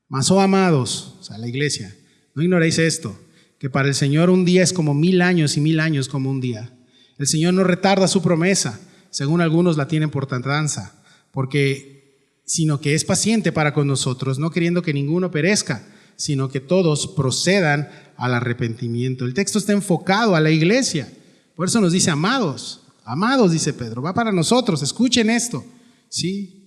Mas, oh amados, o sea, la iglesia, no ignoréis esto, que para el Señor un día es como 1000 años y 1000 años como un día. El Señor no retarda su promesa, según algunos la tienen por tardanza, sino que es paciente para con nosotros, no queriendo que ninguno perezca, sino que todos procedan al arrepentimiento. El texto está enfocado a la iglesia, por eso nos dice amados, dice Pedro, va para nosotros, escuchen esto, ¿sí?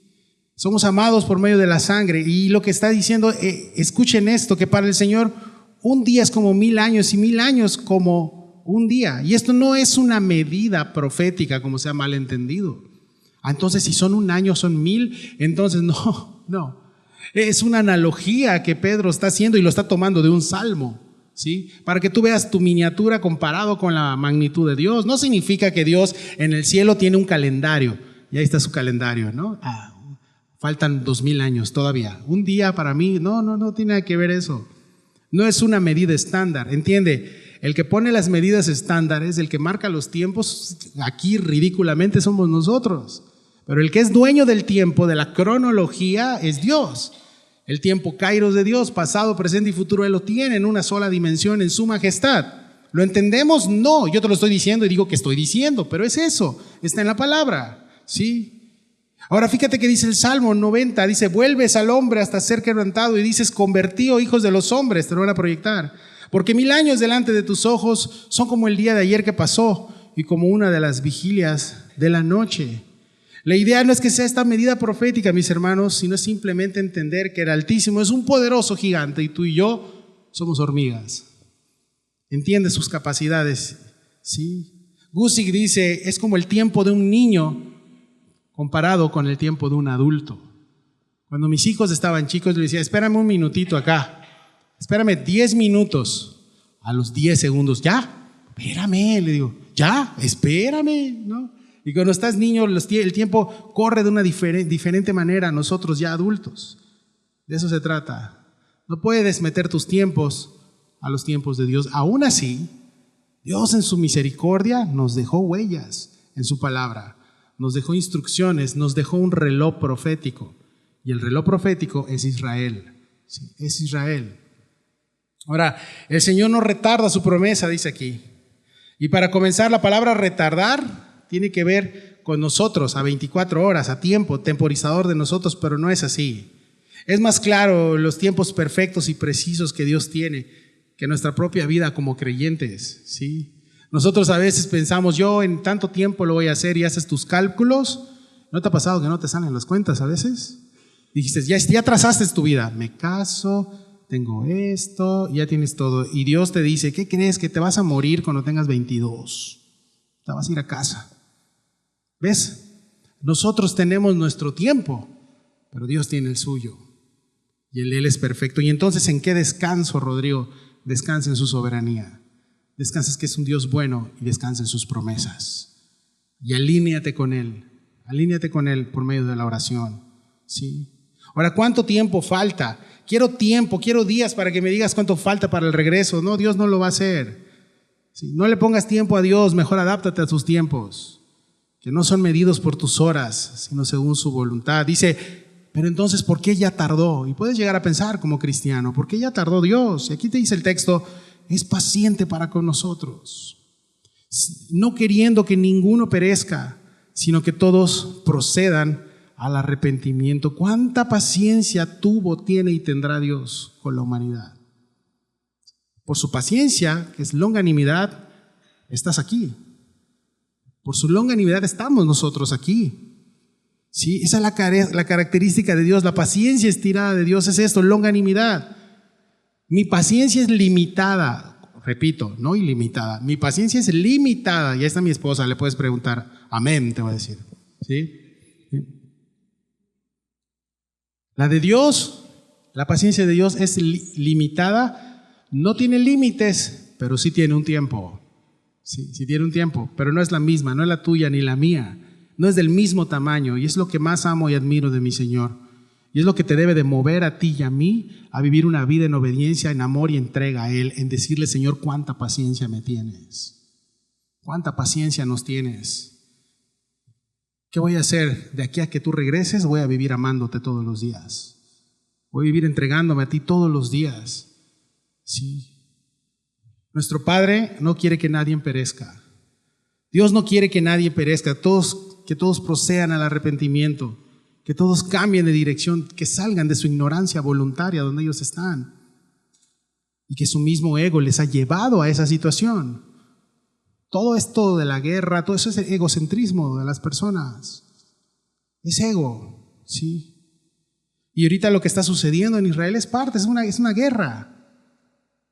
Somos amados por medio de la sangre, y lo que está diciendo, escuchen esto, que para el Señor un día es como 1000 años y 1000 años como un día. Y esto no es una medida profética como se ha malentendido. Entonces si son un año son 1000, entonces no. Es una analogía que Pedro está haciendo y lo está tomando de un salmo, ¿sí? Para que tú veas tu miniatura comparado con la magnitud de Dios. No significa que Dios en el cielo tiene un calendario, y ahí está su calendario, ¿no? Faltan 2000 años todavía. Un día para mí, no tiene nada que ver eso. No es una medida estándar, ¿entiende? El que pone las medidas estándares, el que marca los tiempos, aquí ridículamente somos nosotros. Pero el que es dueño del tiempo, de la cronología, es Dios. El tiempo kairos de Dios, pasado, presente y futuro, Él lo tiene en una sola dimensión, en su majestad. ¿Lo entendemos? No, yo te lo estoy diciendo y digo que estoy diciendo, pero es eso, está en la palabra, ¿sí? Ahora fíjate que dice el Salmo 90, dice, vuelves al hombre hasta ser quebrantado, y dices, convertíos hijos de los hombres, te lo van a proyectar. Porque 1000 años delante de tus ojos son como el día de ayer que pasó y como una de las vigilias de la noche. La idea no es que sea esta medida profética, mis hermanos, sino simplemente entender que el Altísimo es un poderoso gigante y tú y yo somos hormigas. Entiende sus capacidades, ¿sí? Gussig dice, es como el tiempo de un niño comparado con el tiempo de un adulto. Cuando mis hijos estaban chicos, le decía, espérame un minutito acá, espérame 10 minutos. A los 10 segundos, ya, espérame, le digo, ya, espérame, ¿no? Y cuando estás niño, el tiempo corre de una diferente manera a nosotros ya adultos. De eso se trata. No puedes meter tus tiempos a los tiempos de Dios. Aún así, Dios en su misericordia nos dejó huellas en su palabra, nos dejó instrucciones, nos dejó un reloj profético. Y el reloj profético es Israel. Sí, es Israel. Ahora, el Señor no retarda su promesa, dice aquí. Y para comenzar, la palabra retardar tiene que ver con nosotros, a 24 horas, a tiempo, temporizador de nosotros, pero no es así. Es más claro los tiempos perfectos y precisos que Dios tiene que nuestra propia vida como creyentes, ¿sí? Nosotros a veces pensamos, yo en tanto tiempo lo voy a hacer, y haces tus cálculos. ¿No te ha pasado que no te salen las cuentas a veces? Dijiste, ya trazaste tu vida, me caso, tengo esto, ya tienes todo. Y Dios te dice, ¿qué crees? Que te vas a morir cuando tengas 22. Te vas a ir a casa. ¿Ves? Nosotros tenemos nuestro tiempo, pero Dios tiene el suyo. Y Él es perfecto. Y entonces, ¿en qué descanso, Rodrigo? Descansa en su soberanía. Descansas que es un Dios bueno, y descansa en sus promesas. Y alíneate con Él por medio de la oración, ¿sí? Ahora, ¿cuánto tiempo falta? Quiero días para que me digas cuánto falta para el regreso. No, Dios no lo va a hacer. ¿Sí? No le pongas tiempo a Dios, mejor adáptate a sus tiempos, que no son medidos por tus horas, sino según su voluntad. Dice Pero entonces, ¿por qué ya tardó? Y puedes llegar a pensar como cristiano, ¿por qué ya tardó Dios? Y aquí te dice el texto, es paciente para con nosotros, no queriendo que ninguno perezca, sino que todos procedan al arrepentimiento. ¿Cuánta paciencia tuvo, tiene y tendrá Dios con la humanidad? Por su paciencia, que es longanimidad, estás aquí. Por su longanimidad estamos nosotros aquí. ¿Sí? Esa es la característica de Dios. La paciencia estirada de Dios es esto, longanimidad. Mi paciencia es limitada. Repito, no ilimitada. Mi paciencia es limitada. Y ahí está mi esposa, le puedes preguntar. Amén, te va a decir. ¿Sí? La de Dios, la paciencia de Dios es limitada. No tiene límites, pero sí tiene un tiempo. Sí tiene un tiempo, pero no es la misma, no es la tuya ni la mía. No es del mismo tamaño, y es lo que más amo y admiro de mi Señor. Y es lo que te debe de mover a ti y a mí a vivir una vida en obediencia, en amor y entrega a Él, en decirle, Señor, cuánta paciencia me tienes, cuánta paciencia nos tienes. ¿Qué voy a hacer? De aquí a que tú regreses, voy a vivir amándote todos los días. Voy a vivir entregándome a ti todos los días. Sí. Nuestro Padre no quiere que nadie perezca. Dios no quiere que nadie perezca, que todos procedan al arrepentimiento, que todos cambien de dirección, que salgan de su ignorancia voluntaria donde ellos están y que su mismo ego les ha llevado a esa situación. Todo esto de la guerra, todo eso es el egocentrismo de las personas. Es ego, ¿sí? Y ahorita lo que está sucediendo en Israel es una guerra.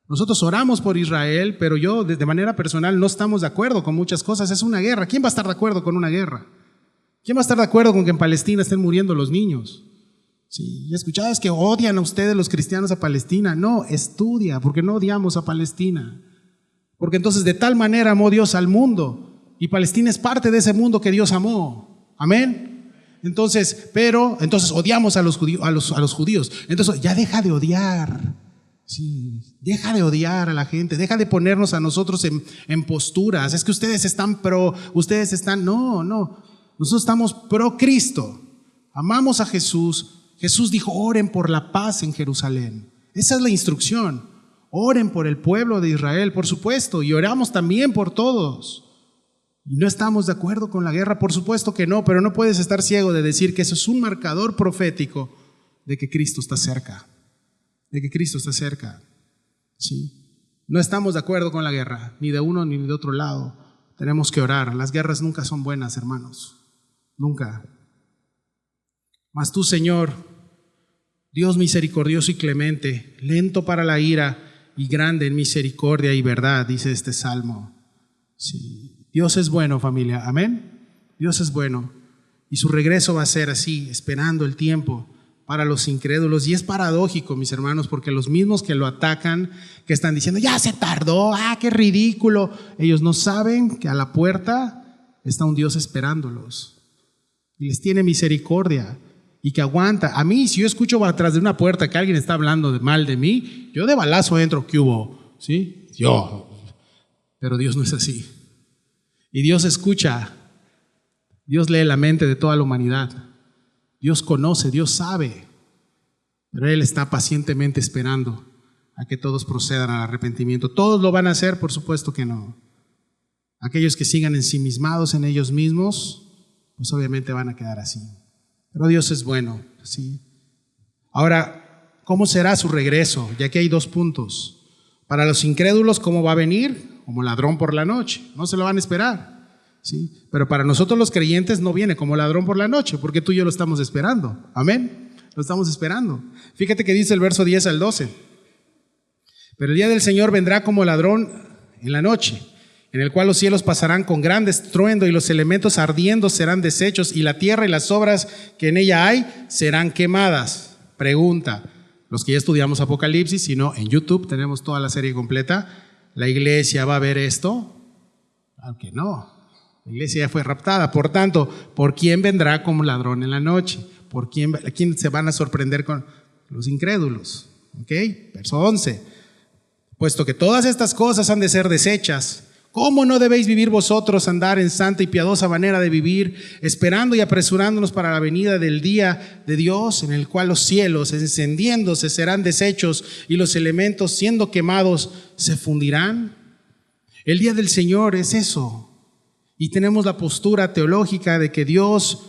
Nosotros oramos por Israel, pero yo de manera personal no estamos de acuerdo con muchas cosas. Es una guerra. ¿Quién va a estar de acuerdo con una guerra? ¿Quién va a estar de acuerdo con que en Palestina estén muriendo los niños? Sí, y escuchado es que odian a ustedes los cristianos a Palestina. No, estudia, porque no odiamos a Palestina. Porque entonces de tal manera amó Dios al mundo, y Palestina es parte de ese mundo que Dios amó. Amén. Entonces odiamos a los judíos. Entonces ya deja de odiar. Sí, deja de odiar a la gente, deja de ponernos a nosotros en posturas. Es que ustedes están no, nosotros estamos pro Cristo, amamos a Jesús. Jesús dijo, oren por la paz en Jerusalén. Esa es la instrucción, oren por el pueblo de Israel, por supuesto, y oramos también por todos. Y no estamos de acuerdo con la guerra, por supuesto que no, pero no puedes estar ciego de decir que eso es un marcador profético de que Cristo está cerca. De que Cristo está cerca. ¿Sí? No estamos de acuerdo con la guerra, ni de uno ni de otro lado. Tenemos que orar. Las guerras nunca son buenas, hermanos. Nunca. Mas tú, Señor, Dios misericordioso y clemente, lento para la ira y grande en misericordia y verdad, dice este salmo. Sí. Dios es bueno, familia. Amén. Dios es bueno. Y su regreso va a ser así, esperando el tiempo para los incrédulos. Y es paradójico, mis hermanos, porque los mismos que lo atacan, que están diciendo, ya se tardó, qué ridículo, ellos no saben que a la puerta está un Dios esperándolos y les tiene misericordia y que aguanta. A mí, si yo escucho atrás de una puerta que alguien está hablando mal de mí, yo de balazo entro, ¿qué hubo? ¿Sí? Pero Dios no es así. Y Dios escucha, Dios lee la mente de toda la humanidad. Dios conoce, Dios sabe, pero Él está pacientemente esperando a que todos procedan al arrepentimiento. ¿Todos lo van a hacer? Por supuesto que no. Aquellos que sigan ensimismados en ellos mismos, pues obviamente van a quedar así. Pero Dios es bueno, ¿sí? Ahora, ¿cómo será su regreso? Y aquí hay 2 puntos. Para los incrédulos, ¿cómo va a venir? Como ladrón por la noche, no se lo van a esperar. ¿Sí? Pero para nosotros los creyentes no viene como ladrón por la noche, porque tú y yo lo estamos esperando. Amén. Lo estamos esperando. Fíjate que dice el verso 10 al 12. Pero el día del Señor vendrá como ladrón en la noche, en el cual los cielos pasarán con gran estruendo y los elementos ardiendo serán deshechos y la tierra y las obras que en ella hay serán quemadas. Pregunta, los que ya estudiamos Apocalipsis, si no, en YouTube tenemos toda la serie completa. ¿La iglesia va a ver esto? Claro que no. La iglesia ya fue raptada. Por tanto, ¿por quién vendrá como ladrón en la noche? ¿A quién se van a sorprender con los incrédulos? ¿Ok? Verso 11. Puesto que todas estas cosas han de ser deshechas, ¿Cómo no debéis vivir vosotros, andar en santa y piadosa manera de vivir, esperando y apresurándonos para la venida del día de Dios, en el cual los cielos, encendiéndose, serán deshechos y los elementos, siendo quemados, se fundirán? El día del Señor es eso. Y tenemos la postura teológica de que Dios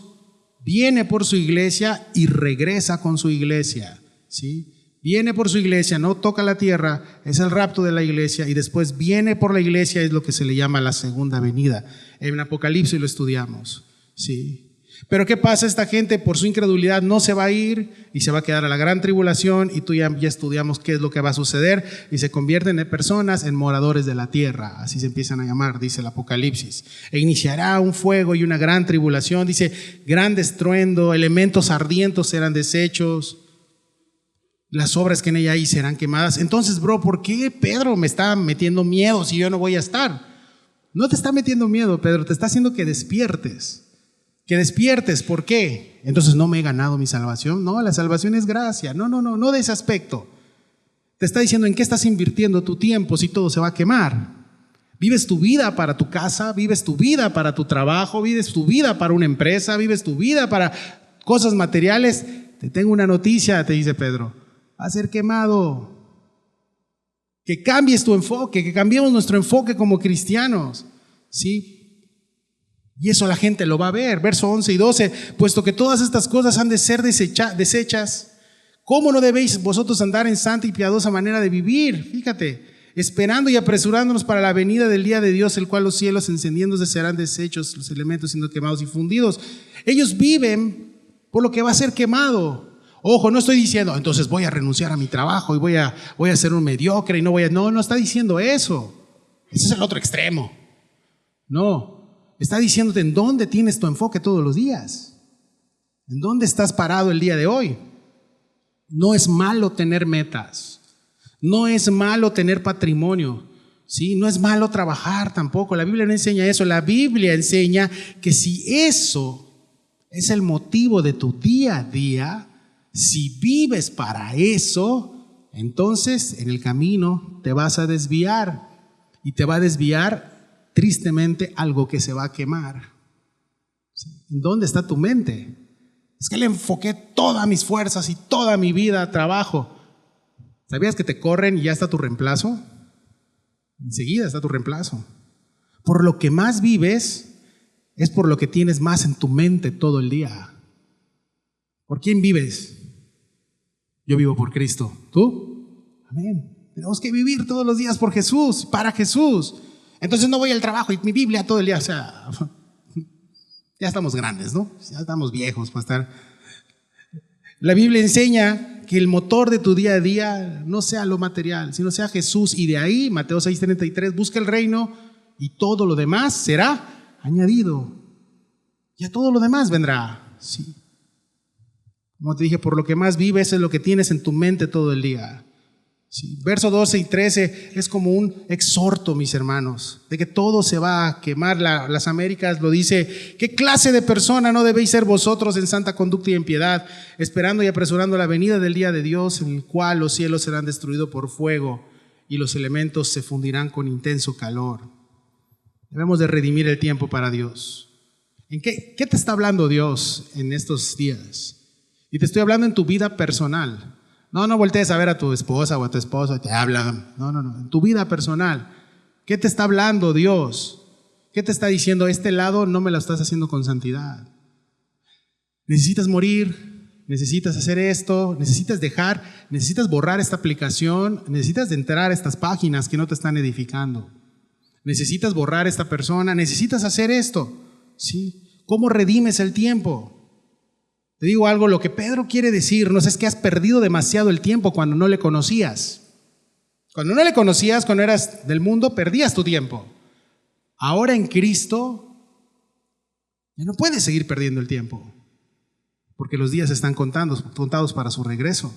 viene por su iglesia y regresa con su iglesia, ¿sí? Viene por su iglesia, no toca la tierra, es el rapto de la iglesia, y después viene por la iglesia, es lo que se le llama la segunda venida. En Apocalipsis lo estudiamos, ¿sí? Pero ¿qué pasa? Esta gente por su incredulidad no se va a ir y se va a quedar a la gran tribulación, y tú ya estudiamos qué es lo que va a suceder, y se convierten en personas, en moradores de la tierra, así se empiezan a llamar, dice el Apocalipsis. E iniciará un fuego y una gran tribulación, dice, gran estruendo, elementos ardientes serán deshechos, las obras que en ella hay serán quemadas. Entonces, bro, ¿por qué Pedro me está metiendo miedo si yo no voy a estar? No te está metiendo miedo, Pedro, te está haciendo que despiertes. Que despiertes, ¿por qué? Entonces, ¿no me he ganado mi salvación? No, la salvación es gracia. No de ese aspecto. Te está diciendo en qué estás invirtiendo tu tiempo si todo se va a quemar. Vives tu vida para tu casa, vives tu vida para tu trabajo, vives tu vida para una empresa, vives tu vida para cosas materiales. Te tengo una noticia, te dice Pedro. Va a ser quemado. Que cambies tu enfoque, que cambiemos nuestro enfoque como cristianos, ¿sí? Y eso la gente lo va a ver. Verso 11 y 12, puesto que todas estas cosas han de ser desechas, ¿cómo no debéis vosotros andar en santa y piadosa manera de vivir? Fíjate, esperando y apresurándonos para la venida del día de Dios, el cual los cielos encendiéndose serán deshechos, los elementos siendo quemados y fundidos. Ellos viven por lo que va a ser quemado. Ojo, no estoy diciendo, entonces voy a renunciar a mi trabajo y voy a ser un mediocre y no voy a... No está diciendo eso. Ese es el otro extremo. No, está diciéndote en dónde tienes tu enfoque todos los días. ¿En dónde estás parado el día de hoy? No es malo tener metas. No es malo tener patrimonio. ¿Sí? No es malo trabajar tampoco. La Biblia no enseña eso. La Biblia enseña que si eso es el motivo de tu día a día, si vives para eso, entonces en el camino te vas a desviar, y te va a desviar tristemente algo que se va a quemar. ¿En dónde está tu mente? Es que le enfoqué todas mis fuerzas y toda mi vida a trabajo. ¿Sabías que te corren y ya está tu reemplazo? Enseguida está tu reemplazo. Por lo que más vives es por lo que tienes más en tu mente todo el día. ¿Por quién vives? Yo vivo por Cristo. ¿Tú? Amén. Tenemos que vivir todos los días por Jesús, para Jesús. Entonces no voy al trabajo y mi Biblia todo el día. O sea, ya estamos grandes, ¿no? Ya estamos viejos para estar. La Biblia enseña que el motor de tu día a día no sea lo material, sino sea Jesús. Y de ahí, Mateo 6:33, busca el reino y todo lo demás será añadido. Y a todo lo demás vendrá. Sí. Como te dije, por lo que más vives es lo que tienes en tu mente todo el día. Sí. Verso 12 y 13 es como un exhorto, mis hermanos, de que todo se va a quemar. Las Américas lo dice: ¿qué clase de persona no debéis ser vosotros en santa conducta y en piedad, esperando y apresurando la venida del día de Dios, en el cual los cielos serán destruidos por fuego y los elementos se fundirán con intenso calor? Debemos de redimir el tiempo para Dios. ¿En qué te está hablando Dios en estos días? Y te estoy hablando en tu vida personal. No voltees a ver a tu esposa o a tu esposo y te hablan. No. En tu vida personal. ¿Qué te está hablando Dios? ¿Qué te está diciendo? Este lado no me lo estás haciendo con santidad. Necesitas morir, necesitas hacer esto, necesitas borrar esta aplicación, necesitas de entrar a estas páginas que no te están edificando. Necesitas borrar a esta persona, necesitas hacer esto. ¿Sí? ¿Cómo redimes el tiempo? Te digo algo, lo que Pedro quiere decirnos es que has perdido demasiado el tiempo cuando no le conocías. Cuando no le conocías, cuando eras del mundo, perdías tu tiempo. Ahora en Cristo, ya no puedes seguir perdiendo el tiempo, porque los días están contados para su regreso.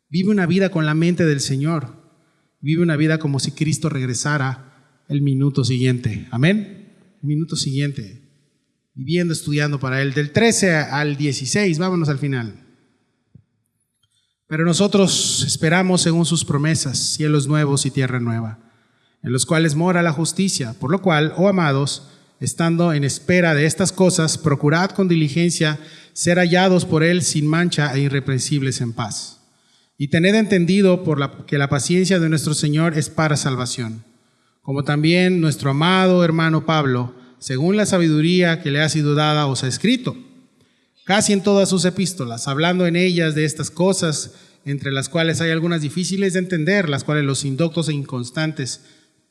Vive una vida con la mente del Señor. Vive una vida como si Cristo regresara el minuto siguiente. Amén. El minuto siguiente. Viviendo, estudiando para Él. Del 13 al 16, vámonos al final. Pero nosotros esperamos según sus promesas, cielos nuevos y tierra nueva, en los cuales mora la justicia. Por lo cual, oh amados, estando en espera de estas cosas, procurad con diligencia ser hallados por Él sin mancha e irreprensibles en paz. Y tened entendido que la paciencia de nuestro Señor es para salvación, como también nuestro amado hermano Pablo, según la sabiduría que le ha sido dada, os ha escrito, casi en todas sus epístolas, hablando en ellas de estas cosas, entre las cuales hay algunas difíciles de entender, las cuales los indoctos e inconstantes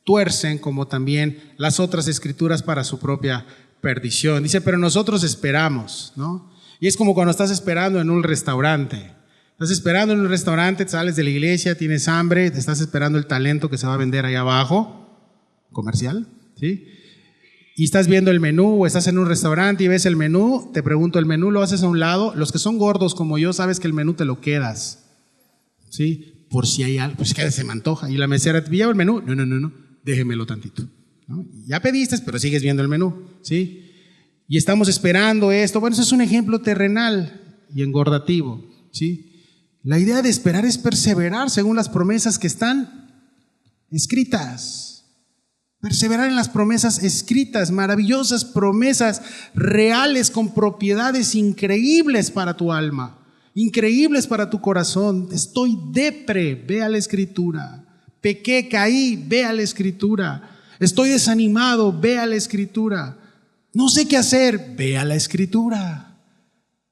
tuercen, como también las otras escrituras para su propia perdición. Dice, pero nosotros esperamos, ¿no? Y es como cuando estás esperando en un restaurante. Estás esperando en un restaurante, sales de la iglesia, tienes hambre, te estás esperando el talento que se va a vender ahí abajo, comercial, ¿sí? Y estás viendo el menú o estás en un restaurante y ves el menú, te pregunto, el menú lo haces a un lado. Los que son gordos como yo, sabes que el menú te lo quedas, ¿sí? Por si hay algo, pues que se me antoja. Y la mesera, ¿te lleva el menú? No, déjemelo tantito, ¿no? Ya pediste, pero sigues viendo el menú, ¿sí? Y estamos esperando esto. Bueno, eso es un ejemplo terrenal y engordativo, ¿sí? La idea de esperar es perseverar según las promesas que están escritas. Perseverar en las promesas escritas, maravillosas promesas reales con propiedades increíbles para tu alma, increíbles para tu corazón. Estoy depre, ve a la Escritura. Pequé, caí, ve a la Escritura. Estoy desanimado, ve a la Escritura. No sé qué hacer, ve a la Escritura.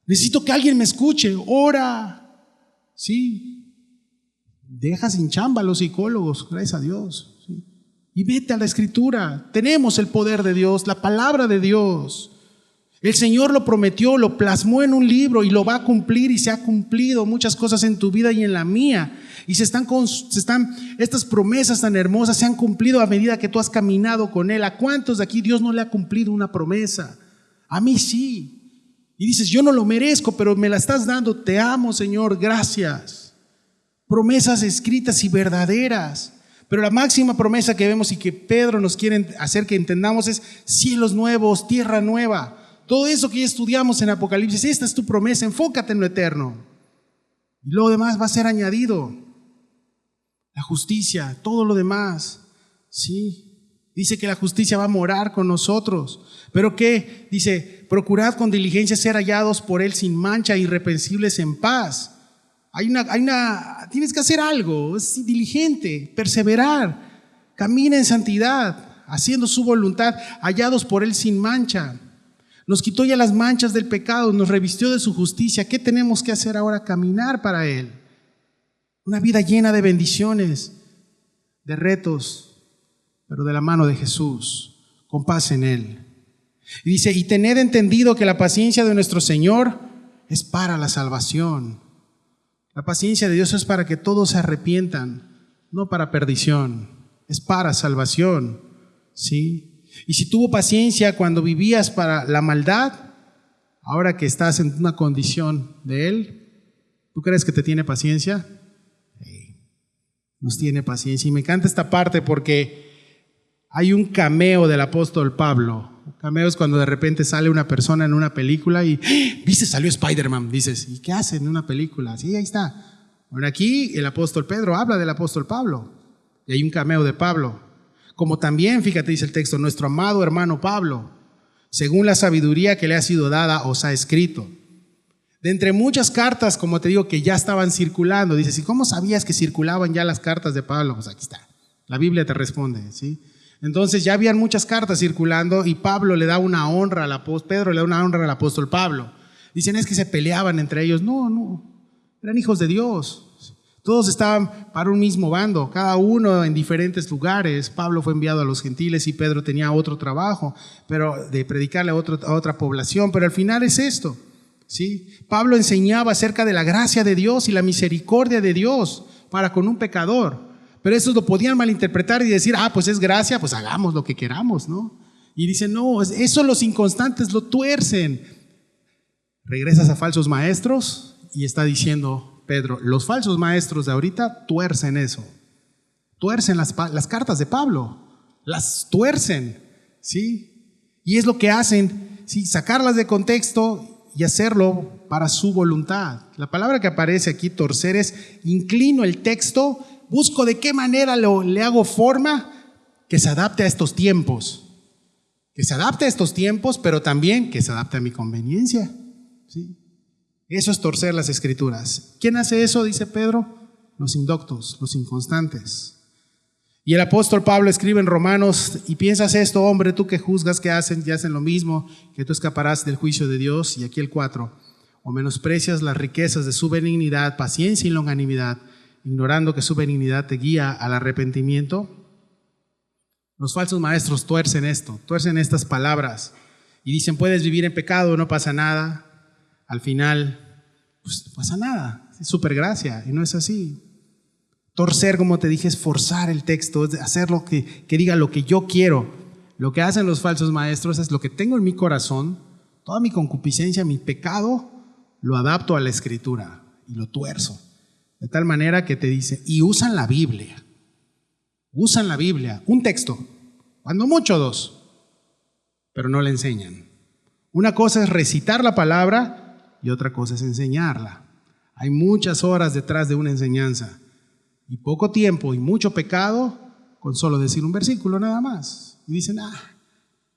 Necesito que alguien me escuche, ora. Sí, deja sin chamba a los psicólogos, gracias a Dios, ¿sí? Y vete a la Escritura. Tenemos el poder de Dios, la palabra de Dios. El Señor lo prometió, lo plasmó en un libro y lo va a cumplir, y se ha cumplido muchas cosas en tu vida y en la mía. Y estas promesas tan hermosas se han cumplido a medida que tú has caminado con Él. ¿A cuántos de aquí Dios no le ha cumplido una promesa? A mí sí. Y dices, yo no lo merezco, pero me la estás dando. Te amo, Señor, gracias. Promesas escritas y verdaderas. Pero la máxima promesa que vemos y que Pedro nos quiere hacer que entendamos es cielos nuevos, tierra nueva. Todo eso que ya estudiamos en Apocalipsis, esta es tu promesa, enfócate en lo eterno. Y lo demás va a ser añadido. La justicia, todo lo demás, ¿sí? Dice que la justicia va a morar con nosotros. ¿Pero qué? Dice, procurad con diligencia ser hallados por Él sin mancha, irreprensibles en paz. Tienes que hacer algo, es diligente, perseverar, camina en santidad, haciendo su voluntad, hallados por Él sin mancha. Nos quitó ya las manchas del pecado, nos revistió de su justicia. ¿Qué tenemos que hacer ahora? Caminar para Él. Una vida llena de bendiciones, de retos, pero de la mano de Jesús, con paz en Él. Y dice, y tened entendido que la paciencia de nuestro Señor es para la salvación. La paciencia de Dios es para que todos se arrepientan, no para perdición, es para salvación, ¿sí? Y si tuvo paciencia cuando vivías para la maldad, ahora que estás en una condición de Él, ¿tú crees que te tiene paciencia? Nos tiene paciencia. Y me encanta esta parte porque hay un cameo del apóstol Pablo. Cameo es cuando de repente sale una persona en una película y ¿viste? Salió Spider-Man. Dices, ¿y qué hace en una película? Sí, ahí está. Bueno, aquí el apóstol Pedro habla del apóstol Pablo y hay un cameo de Pablo. Como también, fíjate, dice el texto, nuestro amado hermano Pablo, según la sabiduría que le ha sido dada, os ha escrito. De entre muchas cartas, como te digo, que ya estaban circulando, dices, ¿y cómo sabías que circulaban ya las cartas de Pablo? Pues aquí está, la Biblia te responde, ¿sí? Entonces ya habían muchas cartas circulando y Pablo le da una honra al apóstol, Pedro le da una honra al apóstol Pablo. Dicen, es que se peleaban entre ellos. No, eran hijos de Dios. Todos estaban para un mismo bando, cada uno en diferentes lugares. Pablo fue enviado a los gentiles y Pedro tenía otro trabajo, pero de predicarle a otra población. Pero al final es esto, ¿sí? Pablo enseñaba acerca de la gracia de Dios y la misericordia de Dios para con un pecador. Pero eso lo podían malinterpretar y decir, pues es gracia, pues hagamos lo que queramos, ¿no? Y dicen, no, eso los inconstantes lo tuercen. Regresas a falsos maestros y está diciendo Pedro, los falsos maestros de ahorita tuercen eso. Tuercen las cartas de Pablo, las tuercen, ¿sí? Y es lo que hacen, ¿sí? Sacarlas de contexto y hacerlo para su voluntad. La palabra que aparece aquí, torcer, es inclino el texto, busco de qué manera le hago forma que se adapte a estos tiempos. Que se adapte a estos tiempos, pero también que se adapte a mi conveniencia. ¿Sí? Eso es torcer las Escrituras. ¿Quién hace eso? Dice Pedro. Los indoctos, los inconstantes. Y el apóstol Pablo escribe en Romanos: y piensas esto, hombre, tú que juzgas que hacen y hacen lo mismo, que tú escaparás del juicio de Dios. Y aquí el 4, o menosprecias las riquezas de su benignidad, paciencia y longanimidad, ignorando que su benignidad te guía al arrepentimiento. Los falsos maestros tuercen esto, tuercen estas palabras y dicen: puedes vivir en pecado, no pasa nada. Al final, pues no pasa nada, es supergracia, y no es así. Torcer, como te dije, es forzar el texto, es hacer lo que diga lo que yo quiero. Lo que hacen los falsos maestros es: lo que tengo en mi corazón, toda mi concupiscencia, mi pecado, lo adapto a la Escritura y lo tuerzo. De tal manera que te dice, y usan la Biblia, un texto, cuando mucho dos, pero no le enseñan. Una cosa es recitar la palabra y otra cosa es enseñarla. Hay muchas horas detrás de una enseñanza y poco tiempo y mucho pecado con solo decir un versículo nada más. Y dicen,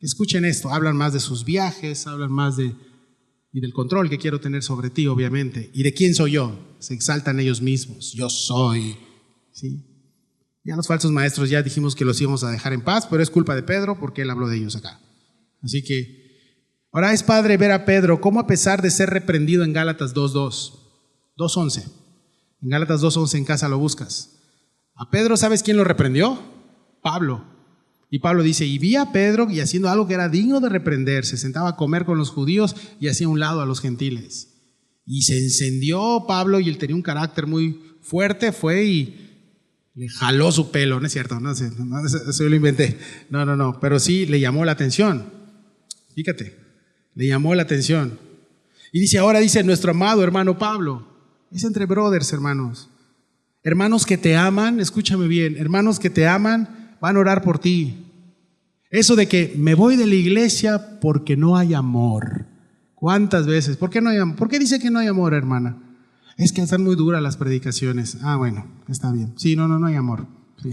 escuchen esto, hablan más de sus viajes, hablan más y del control que quiero tener sobre ti, obviamente. ¿Y de quién soy yo? Se exaltan ellos mismos. Yo soy. ¿Sí? Ya los falsos maestros ya dijimos que los íbamos a dejar en paz, pero es culpa de Pedro porque él habló de ellos acá. Así que ahora es padre ver a Pedro cómo, a pesar de ser reprendido en Gálatas 2:11, en Gálatas 2:11 en casa lo buscas. A Pedro, ¿sabes quién lo reprendió? Pablo. Y Pablo dice: y vi a Pedro y haciendo algo que era digno de reprender, se sentaba a comer con los judíos y hacía un lado a los gentiles. Y se encendió Pablo, y él tenía un carácter muy fuerte, fue y le jaló su pelo. No es cierto, no sé, eso yo lo inventé. No, pero sí le llamó la atención. Fíjate, le llamó la atención. Y dice, ahora dice nuestro amado hermano Pablo. Es entre brothers, hermanos. Hermanos que te aman, escúchame bien, hermanos que te aman van a orar por ti. Eso de que me voy de la iglesia porque no hay amor. ¿Cuántas veces? ¿Por qué no hay amor? ¿Por qué dice que no hay amor, hermana? Es que están muy duras las predicaciones. Bueno, está bien. Sí, no hay amor. Sí.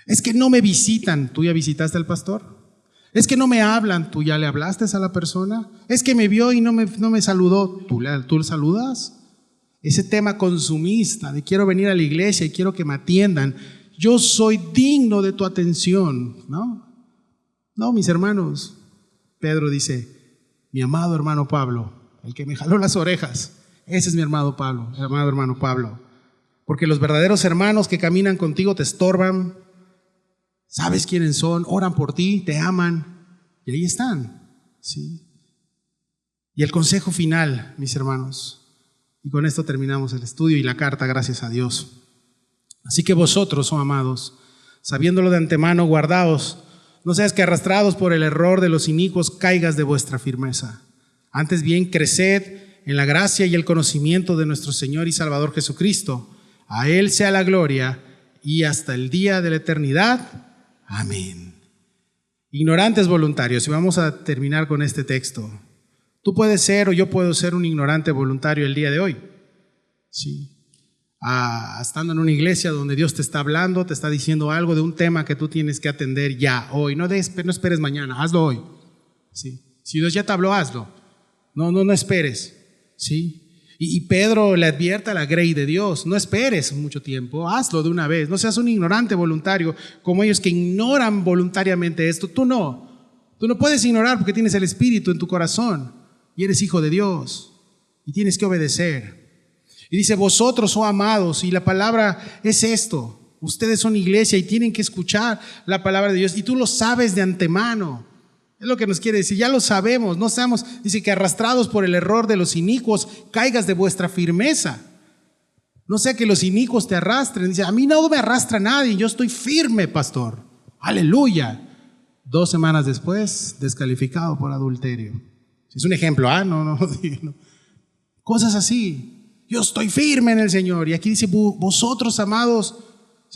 Es que no me visitan. ¿Tú ya visitaste al pastor? Es que no me hablan. ¿Tú ya le hablaste a la persona? Es que me vio y no me saludó. ¿Tú le saludas? Ese tema consumista de quiero venir a la iglesia y quiero que me atiendan. Yo soy digno de tu atención. No, mis hermanos. Pedro dice, mi amado hermano Pablo, el que me jaló las orejas. Ese es mi amado hermano Pablo. Porque los verdaderos hermanos que caminan contigo te estorban, sabes quiénes son, oran por ti, te aman, y ahí están. ¿Sí? Y el consejo final, mis hermanos, y con esto terminamos el estudio y la carta, gracias a Dios. Así que vosotros, oh amados, sabiéndolo de antemano, guardaos, no seas que arrastrados por el error de los inicuos caigas de vuestra firmeza. Antes bien, creced en la gracia y el conocimiento de nuestro Señor y Salvador Jesucristo. A Él sea la gloria y hasta el día de la eternidad. Amén. Ignorantes voluntarios, y vamos a terminar con este texto. Tú puedes ser o yo puedo ser un ignorante voluntario el día de hoy. Sí. Estando en una iglesia donde Dios te está hablando, te está diciendo algo de un tema que tú tienes que atender ya, hoy. No esperes mañana, hazlo hoy. Sí. Si Dios ya te habló, hazlo. No esperes. ¿Sí? Y Pedro le advierte a la grey de Dios, no esperes mucho tiempo, hazlo de una vez, no seas un ignorante voluntario como ellos que ignoran voluntariamente esto. Tú no puedes ignorar porque tienes el Espíritu en tu corazón y eres hijo de Dios y tienes que obedecer. Y dice, vosotros, oh amados, y la palabra es esto, ustedes son iglesia y tienen que escuchar la palabra de Dios y tú lo sabes de antemano. Es lo que nos quiere decir, ya lo sabemos, no seamos, dice que arrastrados por el error de los inicuos, caigas de vuestra firmeza. No sea que los inicuos te arrastren. Dice, a mí no me arrastra nadie, yo estoy firme, pastor. Aleluya. 2 semanas después, descalificado por adulterio. Es un ejemplo, no. Cosas así. Yo estoy firme en el Señor. Y aquí dice, vosotros, amados,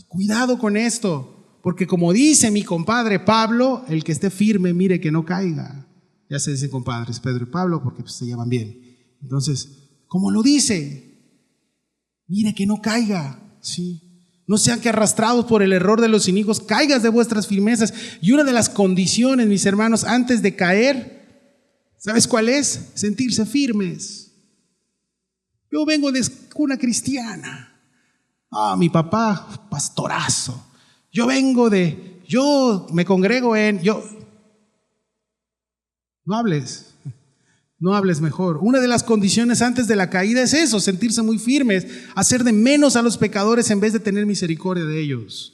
cuidado con esto. Porque como dice mi compadre Pablo, el que esté firme, mire que no caiga. Ya se dicen compadres Pedro y Pablo porque se llaman bien. Entonces, como lo dice, mire que no caiga. ¿Sí? No sean que arrastrados por el error de los inicuos caigas de vuestras firmezas. Y una de las condiciones, mis hermanos, antes de caer, ¿sabes cuál es? Sentirse firmes. Yo vengo de cuna cristiana. Mi papá, pastorazo. Yo me congrego No hables mejor. Una de las condiciones antes de la caída es eso, sentirse muy firmes, hacer de menos a los pecadores en vez de tener misericordia de ellos.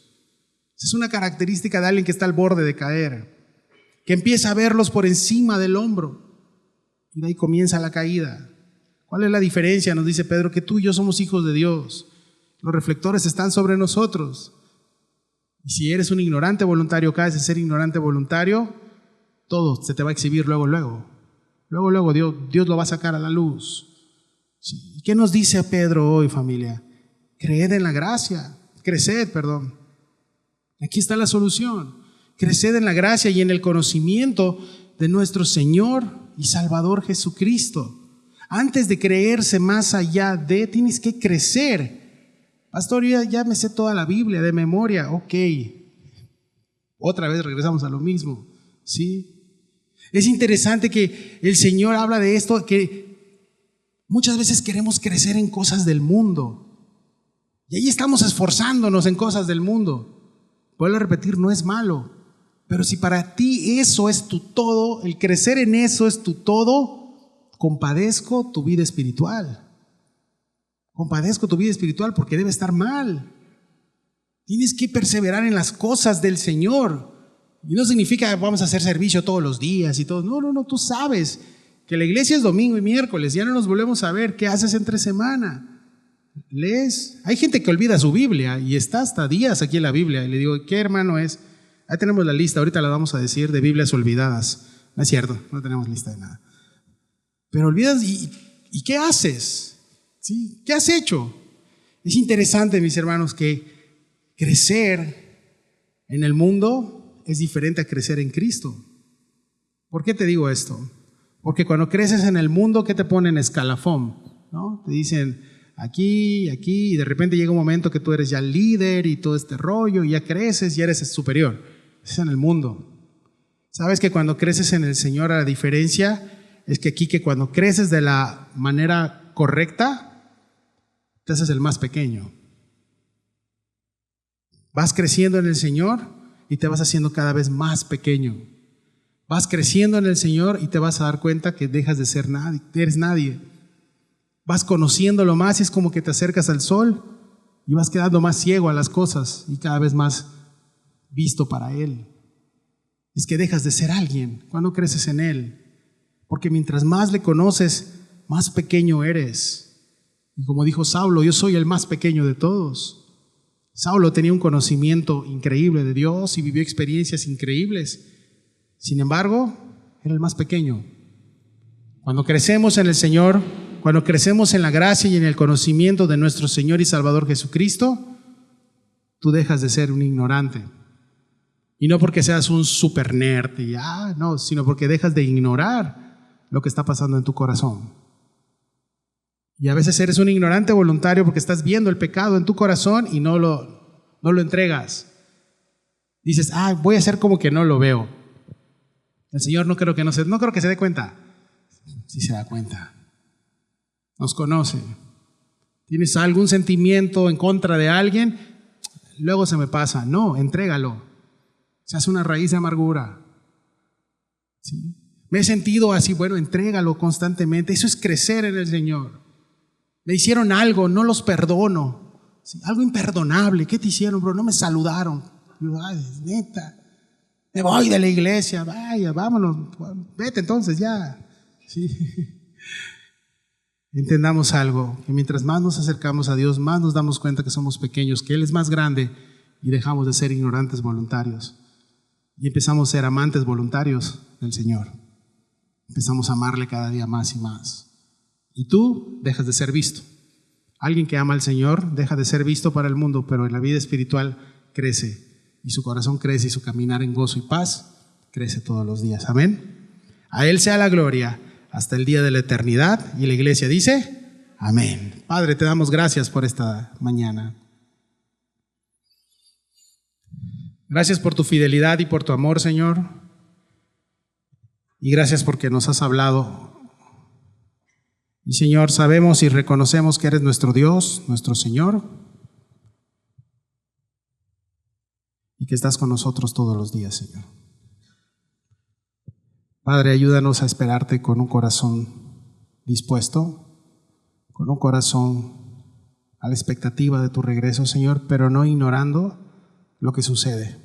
Esa es una característica de alguien que está al borde de caer, que empieza a verlos por encima del hombro y de ahí comienza la caída. ¿Cuál es la diferencia? Nos dice Pedro, que tú y yo somos hijos de Dios. Los reflectores están sobre nosotros. Y si eres un ignorante voluntario, caes de ser ignorante voluntario, todo se te va a exhibir luego. Luego Dios lo va a sacar a la luz. Sí. ¿Qué nos dice Pedro hoy, familia? Creced en la gracia. Aquí está la solución. Creced en la gracia y en el conocimiento de nuestro Señor y Salvador Jesucristo. Antes de creerse más allá de, tienes que crecer. Pastor, ya me sé toda la Biblia de memoria. Ok. Otra vez regresamos a lo mismo. ¿Sí? Es interesante que el Señor habla de esto, que muchas veces queremos crecer en cosas del mundo. Y ahí estamos esforzándonos en cosas del mundo. Vuelvo a repetir, no es malo. Pero si para ti eso es tu todo, el crecer en eso es tu todo, compadezco tu vida espiritual. Compadezco tu vida espiritual porque debe estar mal. Tienes que perseverar en las cosas del Señor. Y no significa que vamos a hacer servicio todos los días y todo. No, tú sabes que la iglesia es domingo y miércoles, ya no nos volvemos a ver. ¿Qué haces entre semana? ¿Lees? Hay gente que olvida su Biblia y está hasta días aquí en la Biblia. Y le digo, ¿qué hermano es? Ahí tenemos la lista, ahorita la vamos a decir, de Biblias olvidadas. No es cierto, no tenemos lista de nada. Pero olvidas, ¿y qué haces? ¿Sí? ¿Qué has hecho? Es interesante, mis hermanos, que crecer en el mundo es diferente a crecer en Cristo. ¿Por qué te digo esto? Porque cuando creces en el mundo, ¿qué te ponen? Escalafón, ¿no? Te dicen aquí, y de repente llega un momento que tú eres ya líder y todo este rollo, y ya creces y eres superior. Es en el mundo. ¿Sabes que cuando creces en el Señor, la diferencia es que aquí, que cuando creces de la manera correcta, te haces el más pequeño. Vas creciendo en el Señor y te vas haciendo cada vez más pequeño. Vas creciendo en el Señor y te vas a dar cuenta que dejas de ser nadie, eres nadie. Vas conociéndolo más y es como que te acercas al sol y vas quedando más ciego a las cosas y cada vez más visto para Él. Es que dejas de ser alguien cuando creces en Él. Porque mientras más le conoces, más pequeño eres. Y como dijo Saulo, yo soy el más pequeño de todos. Saulo tenía un conocimiento increíble de Dios y vivió experiencias increíbles. Sin embargo, era el más pequeño. Cuando crecemos en el Señor, cuando crecemos en la gracia y en el conocimiento de nuestro Señor y Salvador Jesucristo, tú dejas de ser un ignorante. Y no porque seas un super nerd, no, sino porque dejas de ignorar lo que está pasando en tu corazón. Y a veces eres un ignorante voluntario porque estás viendo el pecado en tu corazón y no lo entregas. Dices, voy a hacer como que no lo veo. El Señor no creo que se dé cuenta. Sí se da cuenta. Nos conoce. ¿Tienes algún sentimiento en contra de alguien? Luego se me pasa. No, entrégalo. Se hace una raíz de amargura. ¿Sí? Me he sentido así, bueno, entrégalo constantemente. Eso es crecer en el Señor. Me hicieron algo, no los perdono. ¿Sí? Algo imperdonable. ¿Qué te hicieron, bro? No me saludaron. Neta. Me voy de la iglesia. Vaya, vámonos. Vete entonces ya. ¿Sí? Entendamos algo, que mientras más nos acercamos a Dios, más nos damos cuenta que somos pequeños, que Él es más grande y dejamos de ser ignorantes voluntarios. Y empezamos a ser amantes voluntarios del Señor. Empezamos a amarle cada día más y más. Y tú dejas de ser visto. Alguien que ama al Señor deja de ser visto para el mundo, pero en la vida espiritual crece. Y su corazón crece y su caminar en gozo y paz crece todos los días. Amén. A Él sea la gloria hasta el día de la eternidad. Y la iglesia dice, amén. Padre, te damos gracias por esta mañana. Gracias por tu fidelidad y por tu amor, Señor. Y gracias porque nos has hablado. Y Señor, sabemos y reconocemos que eres nuestro Dios, nuestro Señor, y que estás con nosotros todos los días, Señor. Padre, ayúdanos a esperarte con un corazón dispuesto, con un corazón a la expectativa de tu regreso, Señor, pero no ignorando lo que sucede.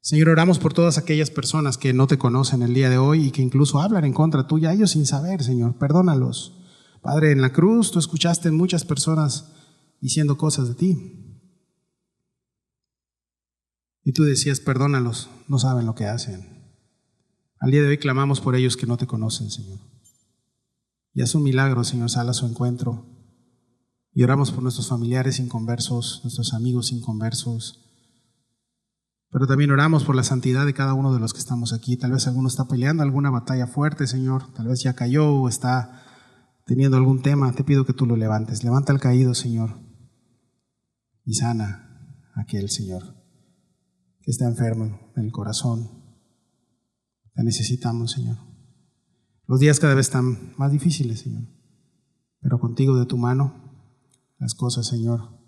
Señor, oramos por todas aquellas personas que no te conocen el día de hoy y que incluso hablan en contra tuya, ellos sin saber, Señor, perdónalos. Padre, en la cruz tú escuchaste muchas personas diciendo cosas de ti. Y tú decías, perdónalos, no saben lo que hacen. Al día de hoy clamamos por ellos que no te conocen, Señor. Y haz un milagro, Señor, sal a su encuentro. Y oramos por nuestros familiares inconversos, nuestros amigos inconversos. Pero también oramos por la santidad de cada uno de los que estamos aquí. Tal vez alguno está peleando alguna batalla fuerte, Señor. Tal vez ya cayó o está teniendo algún tema. Te pido que tú lo levantes. Levanta al caído, Señor. Y sana a aquel, Señor, que está enfermo en el corazón. Te necesitamos, Señor. Los días cada vez están más difíciles, Señor. Pero contigo de tu mano, las cosas, Señor,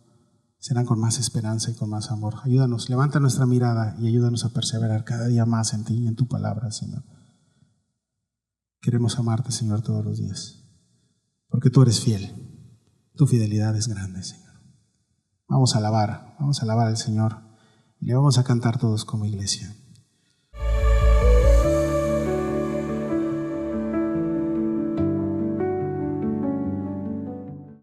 serán con más esperanza y con más amor. Ayúdanos, levanta nuestra mirada y ayúdanos a perseverar cada día más en ti y en tu palabra, Señor. Queremos amarte, Señor, todos los días, porque tú eres fiel. Tu fidelidad es grande, Señor. Vamos a alabar al Señor y le vamos a cantar todos como iglesia.